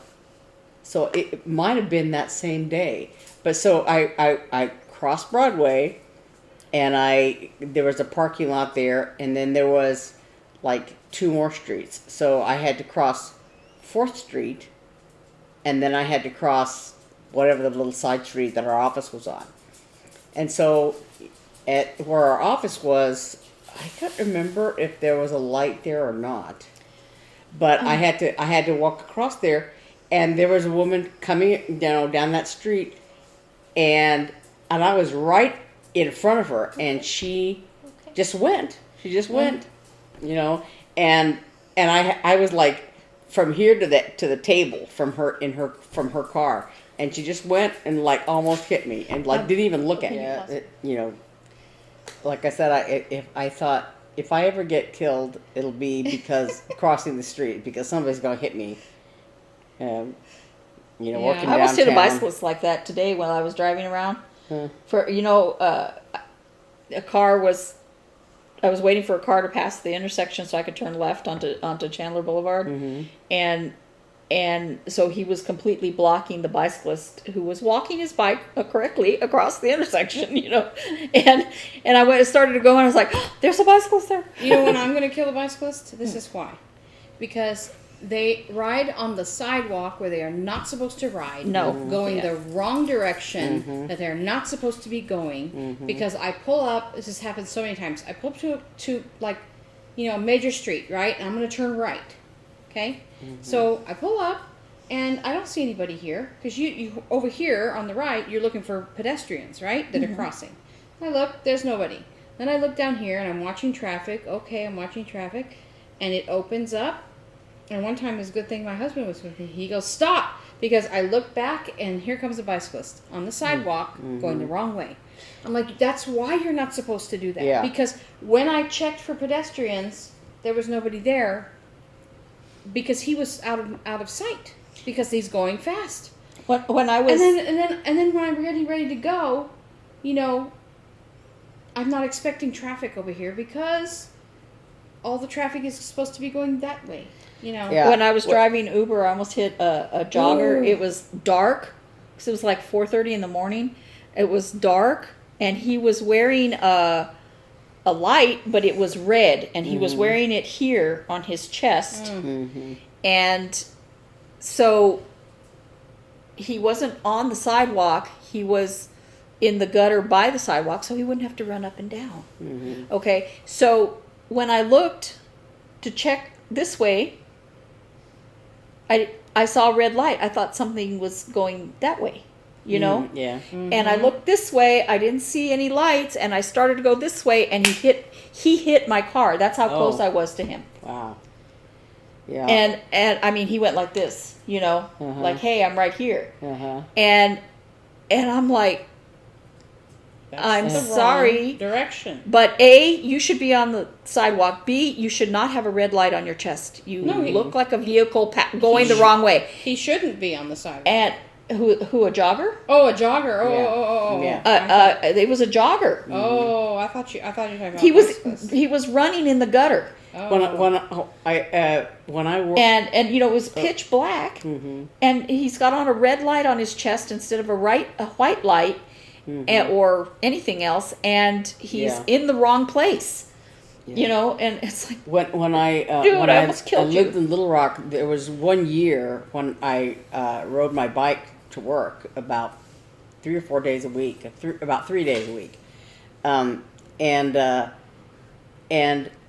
so it might have been that same day. But so I crossed Broadway, and there was a parking lot there, and then there was like 2 more streets. So I had to cross 4th Street, and then I had to cross whatever the little side street that our office was on. And so at where our office was, I can't remember if there was a light there or not. But I had to walk across there, and there was a woman coming down that street, and I was right in front of her, and she just went. She just went, you know, and I was like from here to the table from her car, and she just went and like almost hit me, and like didn't even look at me. You know, like I said, I thought if I ever get killed, it'll be because crossing the street, because somebody's gonna hit me. You know, working downtown. I almost hit a bicyclist like that today while I was driving around. For I was waiting for a car to pass the intersection so I could turn left onto Chandler Boulevard, and so he was completely blocking the bicyclist who was walking his bike correctly across the intersection, you know, and I started to go, and I was like, oh, there's a bicyclist there. You know when I'm going to kill a bicyclist? This is why. Because they ride on the sidewalk where they are not supposed to ride. No. Going the wrong direction that they're not supposed to be going. Because I pull up, this has happened so many times, I pull up to like, you know, a major street, right? And I'm going to turn right. Okay? So I pull up, and I don't see anybody here. Because you over here on the right, you're looking for pedestrians, right? That are crossing. I look, there's nobody. Then I look down here, and I'm watching traffic. Okay, I'm watching traffic. And it opens up. And one time, it's a good thing my husband was with me. He goes, stop! Because I look back, and here comes a bicyclist on the sidewalk going the wrong way. I'm like, that's why you're not supposed to do that. Yeah. Because when I checked for pedestrians, there was nobody there because he was out of sight because he's going fast. When I was... And then when I'm ready to go, you know, I'm not expecting traffic over here because all the traffic is supposed to be going that way. You know, when I was driving Uber, I almost hit a jogger. Ooh. It was dark because it was like 4:30 in the morning. It was dark, and he was wearing a light, but it was red, and he was wearing it here on his chest. And so he wasn't on the sidewalk. He was in the gutter by the sidewalk, so he wouldn't have to run up and down. Okay, so when I looked to check this way, I saw a red light. I thought something was going that way, you know? And I looked this way. I didn't see any lights, and I started to go this way, and he hit my car. That's how close I was to him. Wow. Yeah. And I mean, he went like this, you know, like, hey, I'm right here. And I'm like, I'm sorry. Direction. But A, you should be on the sidewalk. B, you should not have a red light on your chest. You look like a vehicle going the wrong way. He shouldn't be on the sidewalk. And who a jogger? Oh, a jogger. Oh. Yeah. It was a jogger. Oh, I thought you were talking about he was running in the gutter. Oh. When I worked, and you know, it was pitch black, and he's got on a red light on his chest instead of a white light. Or anything else, and he's in the wrong place, you know. And it's like when I almost killed you. I lived in Little Rock. There was one year when I rode my bike to work about 3 or 4 days a week, about 3 days a week, and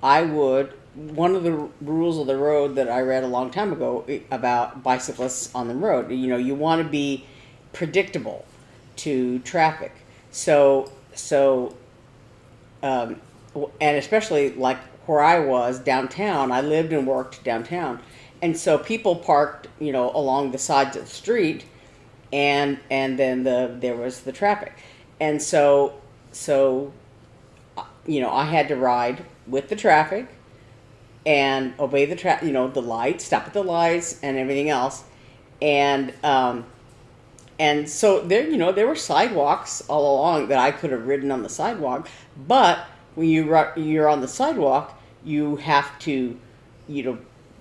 I would. One of the rules of the road that I read a long time ago about bicyclists on the road. You know, you want to be predictable to traffic, so and especially like where I was downtown. I lived and worked downtown, and so people parked, you know, along the sides of the street, and then there was the traffic, and so you know, I had to ride with the traffic and obey the the lights, stop at the lights, and everything else, and And so there were sidewalks all along that I could have ridden on the sidewalk, but when you're on the sidewalk, you have to,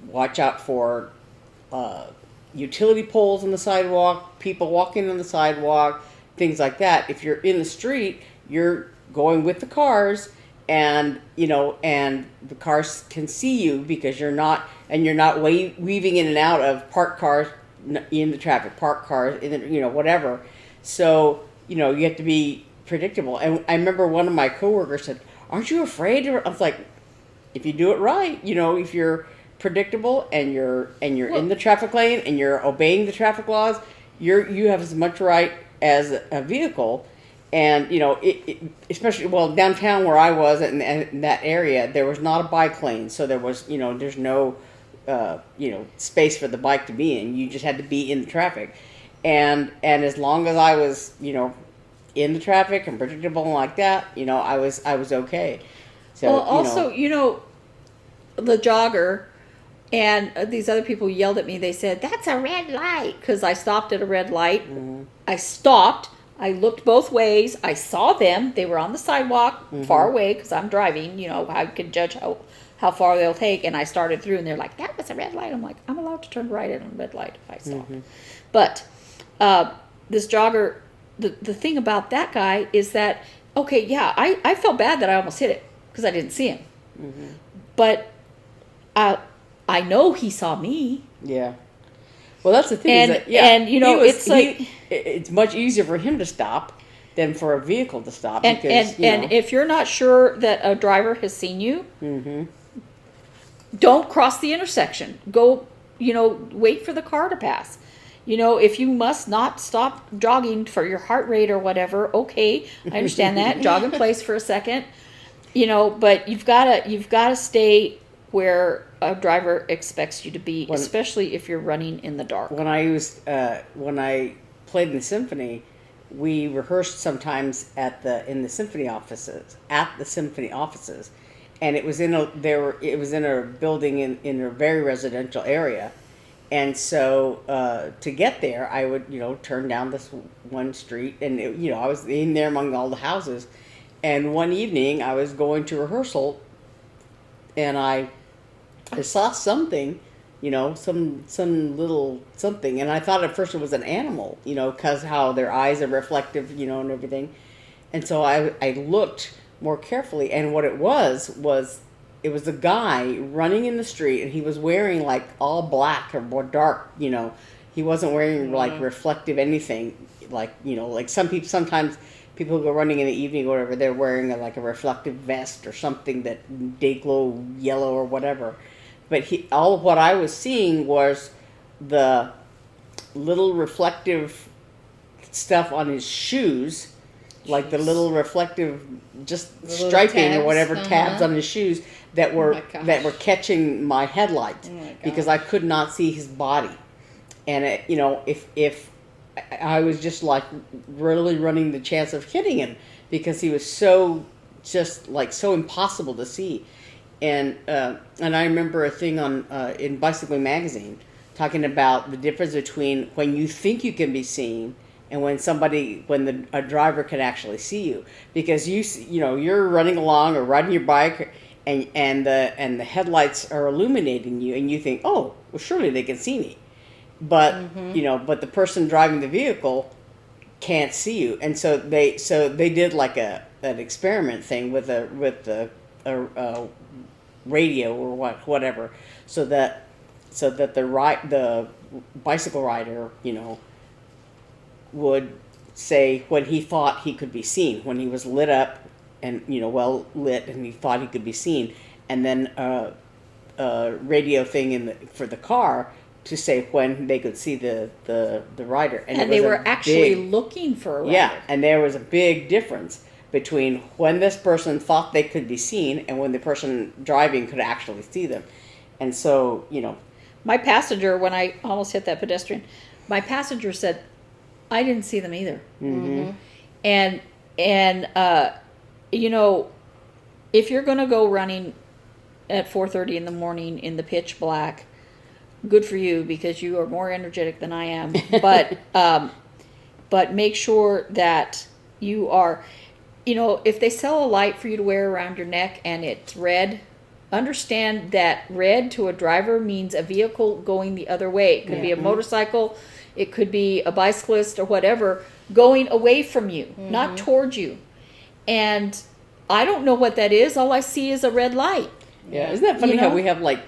watch out for utility poles on the sidewalk, people walking on the sidewalk, things like that. If you're in the street, you're going with the cars, and and the cars can see you because you're not weaving in and out of parked cars in the traffic, parked cars in the, whatever. So you have to be predictable. And I remember one of my coworkers said, "Aren't you afraid?" I was like, "If you do it right, if you're predictable and you're in the traffic lane and you're obeying the traffic laws, you have as much right as a vehicle." And especially downtown where I was in that area, there was not a bike lane, so there was there's no space for the bike to be in. You just had to be in the traffic, and as long as I was in the traffic and predictable and like that, I was okay. So well, also the jogger and these other people yelled at me. They said, "That's a red light," because I stopped at a red light. Mm-hmm. I stopped. I looked both ways. I saw them. They were on the sidewalk, far away, because I'm driving. I can judge how far they'll take. And I started through, and they're like, "That was a red light." I'm like, "I'm allowed to turn right at a red light if I stop." But this jogger, the thing about that guy is that, okay, yeah, I felt bad that I almost hit it because I didn't see him. But I know he saw me. Yeah. Well, that's the thing. And, is that, yeah, and it's like... it's much easier for him to stop than for a vehicle to stop. And, because, and if you're not sure that a driver has seen you, don't cross the intersection. Go, wait for the car to pass. If you must not stop jogging for your heart rate or whatever, okay, I understand that. Jog in place for a second. But you've gotta stay where a driver expects you to be, especially if you're running in the dark. When I played in the symphony, we rehearsed sometimes in the symphony offices, and it was in a building in a very residential area. And so to get there, I would turn down this one street, and I was in there among all the houses. And one evening, I was going to rehearsal, and I saw something, some little something, and I thought at first it was an animal, because how their eyes are reflective, and everything. And so I looked more carefully, and what it was it was a guy running in the street, and he was wearing like all black or more dark, he wasn't wearing like reflective anything, like like sometimes people who go running in the evening or whatever, they're wearing like a reflective vest or something that day glow yellow or whatever. But all of what I was seeing was the little reflective stuff on his shoes, like the little reflective just striping or whatever tabs on his shoes that were catching my headlight because I could not see his body. And if I was just like really running the chance of hitting him because he was so impossible to see. And I remember a thing on in Bicycling Magazine talking about the difference between when you think you can be seen and when a driver can actually see you, because you're running along or riding your bike and the headlights are illuminating you and you think, oh, well, surely they can see me. But but the person driving the vehicle can't see you, and so they did like an experiment thing with a radio or whatever, so that the bicycle rider would say when he thought he could be seen, when he was lit up and well lit and he thought he could be seen, and then a radio thing for the car to say when they could see the rider. And they were actually looking for a rider. Yeah, and there was a big difference between when this person thought they could be seen and when the person driving could actually see them. And so, my passenger, when I almost hit that pedestrian, my passenger said, I didn't see them either. And if you're going to go running at 4:30 in the morning in the pitch black, good for you, because you are more energetic than I am. But but make sure that you are, if they sell a light for you to wear around your neck and it's red, understand that red to a driver means a vehicle going the other way. It could be a motorcycle, it could be a bicyclist or whatever, going away from you, not towards you. And I don't know what that is. All I see is a red light. Yeah, isn't that funny how we have like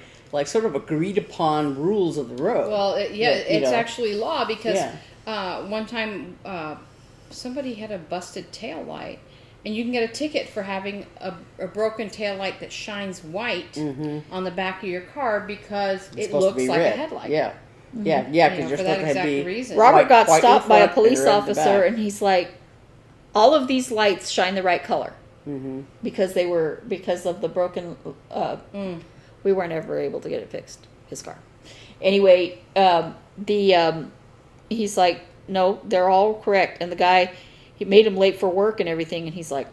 sort of agreed upon rules of the road? Well, it's actually law because one time somebody had a busted tail light, and you can get a ticket for having a broken tail light that shines white on the back of your car because it looks like a headlight. Yeah. Yeah, because you're for supposed that to be. reason. Robert got white in stopped by a front and police red in the officer, back. and he's like, all of these lights shine the right color. Because of the broken, we weren't ever able to get it fixed, his car. Anyway, he's like, no, they're all correct. And the guy, he made him late for work and everything, and he's like,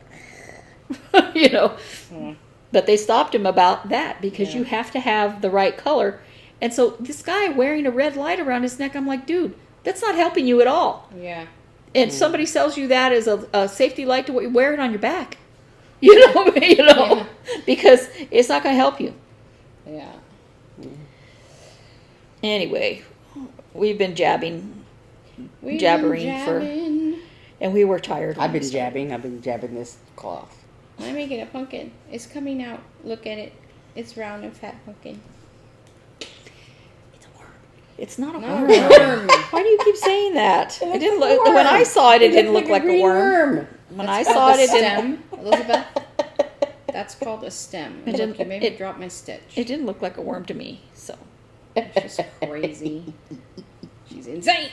But they stopped him about that because you have to have the right color. And so this guy wearing a red light around his neck, I'm like, dude, that's not helping you at all. Yeah. And somebody sells you that as a safety light to wear it on your back. Because it's not going to help you. Yeah. Anyway, we've been jabbering jabbing. and we were tired. I've been jabbing this cloth. I'm making a pumpkin. It's coming out. Look at it. It's round and fat pumpkin. It's a worm. It's not a Not worm. a worm. Why do you keep saying that? It didn't look. When I saw it, it didn't look like a worm. When I saw it, it didn't. Stem, Elizabeth. That's called a stem. It Look, you made me it- drop my stitch. It didn't look like a worm to me. So She's crazy. She's insane.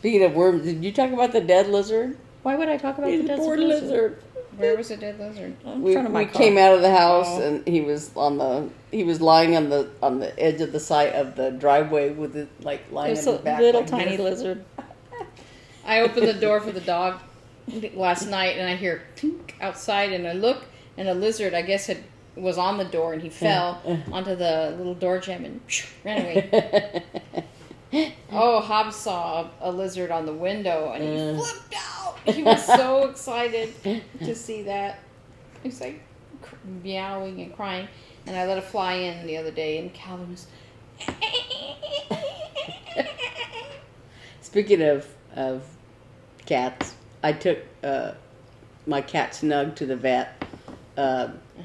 Speaking of worms, did you talk about the dead lizard? why would I talk about the The desert poor lizard? lizard. Where was the dead lizard? In We front of my car. came out of the house Oh. and he was lying on the edge of the side of the driveway with it lying It was in a the back. little like tiny this. lizard. I opened the door for the dog last night, and I hear tink outside, and I look, and a lizard, I guess, was on the door, and he fell onto the little door jamb and ran away. Oh, Hobbs saw a lizard on the window, and he flipped out. He was so excited to see that. He was like meowing and crying, and I let it fly in the other day, and Calvin was. Speaking of cats, I took my cat Snug to the vet.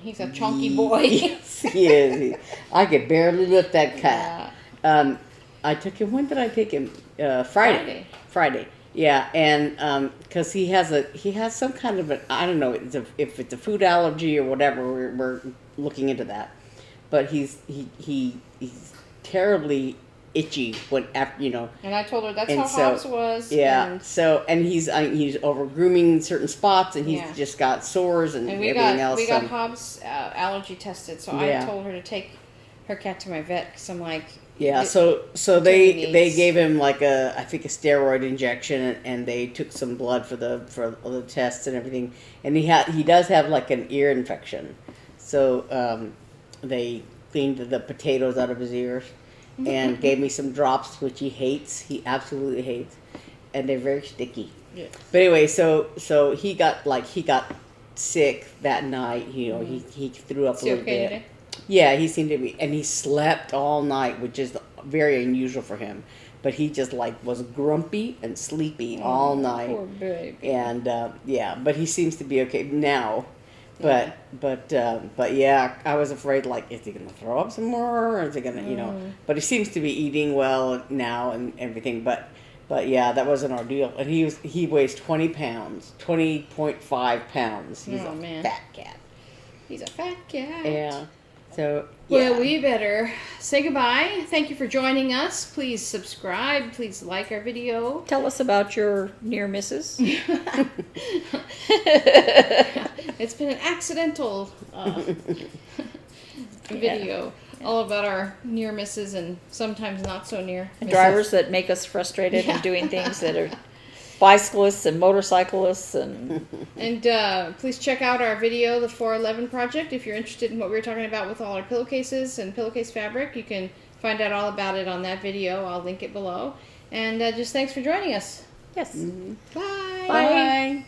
He's a chunky boy. Yes, he is. I could barely lift that cat. Yeah. I took him. When did I take him? Friday. Yeah, and because he has some kind of I don't know if it's a food allergy or whatever. We're looking into that, but he's terribly itchy when after And I told her that's And how so- Hobbs was. Yeah. And, So and he's over grooming certain spots, and he's Yeah. just got sores and and we everything got else. we got Hobbs allergy tested, so Yeah. I told her to take her cat to my vet because I'm like. Yeah, it- so until they he they needs- gave him like I think a steroid injection, and they took some blood for the tests and everything, and he does have like an ear infection, so they cleaned the potatoes out of his ears, and gave me some drops which he absolutely hates, and they're very sticky. Yeah. But anyway, so he got sick that night. He threw up Is a he little okay bit. today? Yeah, he seemed to be, and he slept all night, which is very unusual for him. But he just was grumpy and sleepy all night, Poor baby. and but he seems to be okay now. But yeah, I was afraid is he gonna throw up some more, or is he gonna But he seems to be eating well now and everything. But yeah, that was an ordeal, and he weighs 20 pounds, 20.5 pounds. He's a Man. fat cat. He's a fat cat. Yeah. So, yeah. Well, we better say goodbye. Thank you for joining us. Please subscribe. Please like our video. Tell us about your near misses. It's been an accidental video. All about our near misses and sometimes not so near misses. Drivers that make us frustrated and doing things that are bicyclists and motorcyclists and Please check out our video, the 411 Project. If you're interested in what we were talking about with all our pillowcases and pillowcase fabric, you can find out all about it on that video. I'll link it below. And just thanks for joining us. Yes. Bye. Bye. Bye.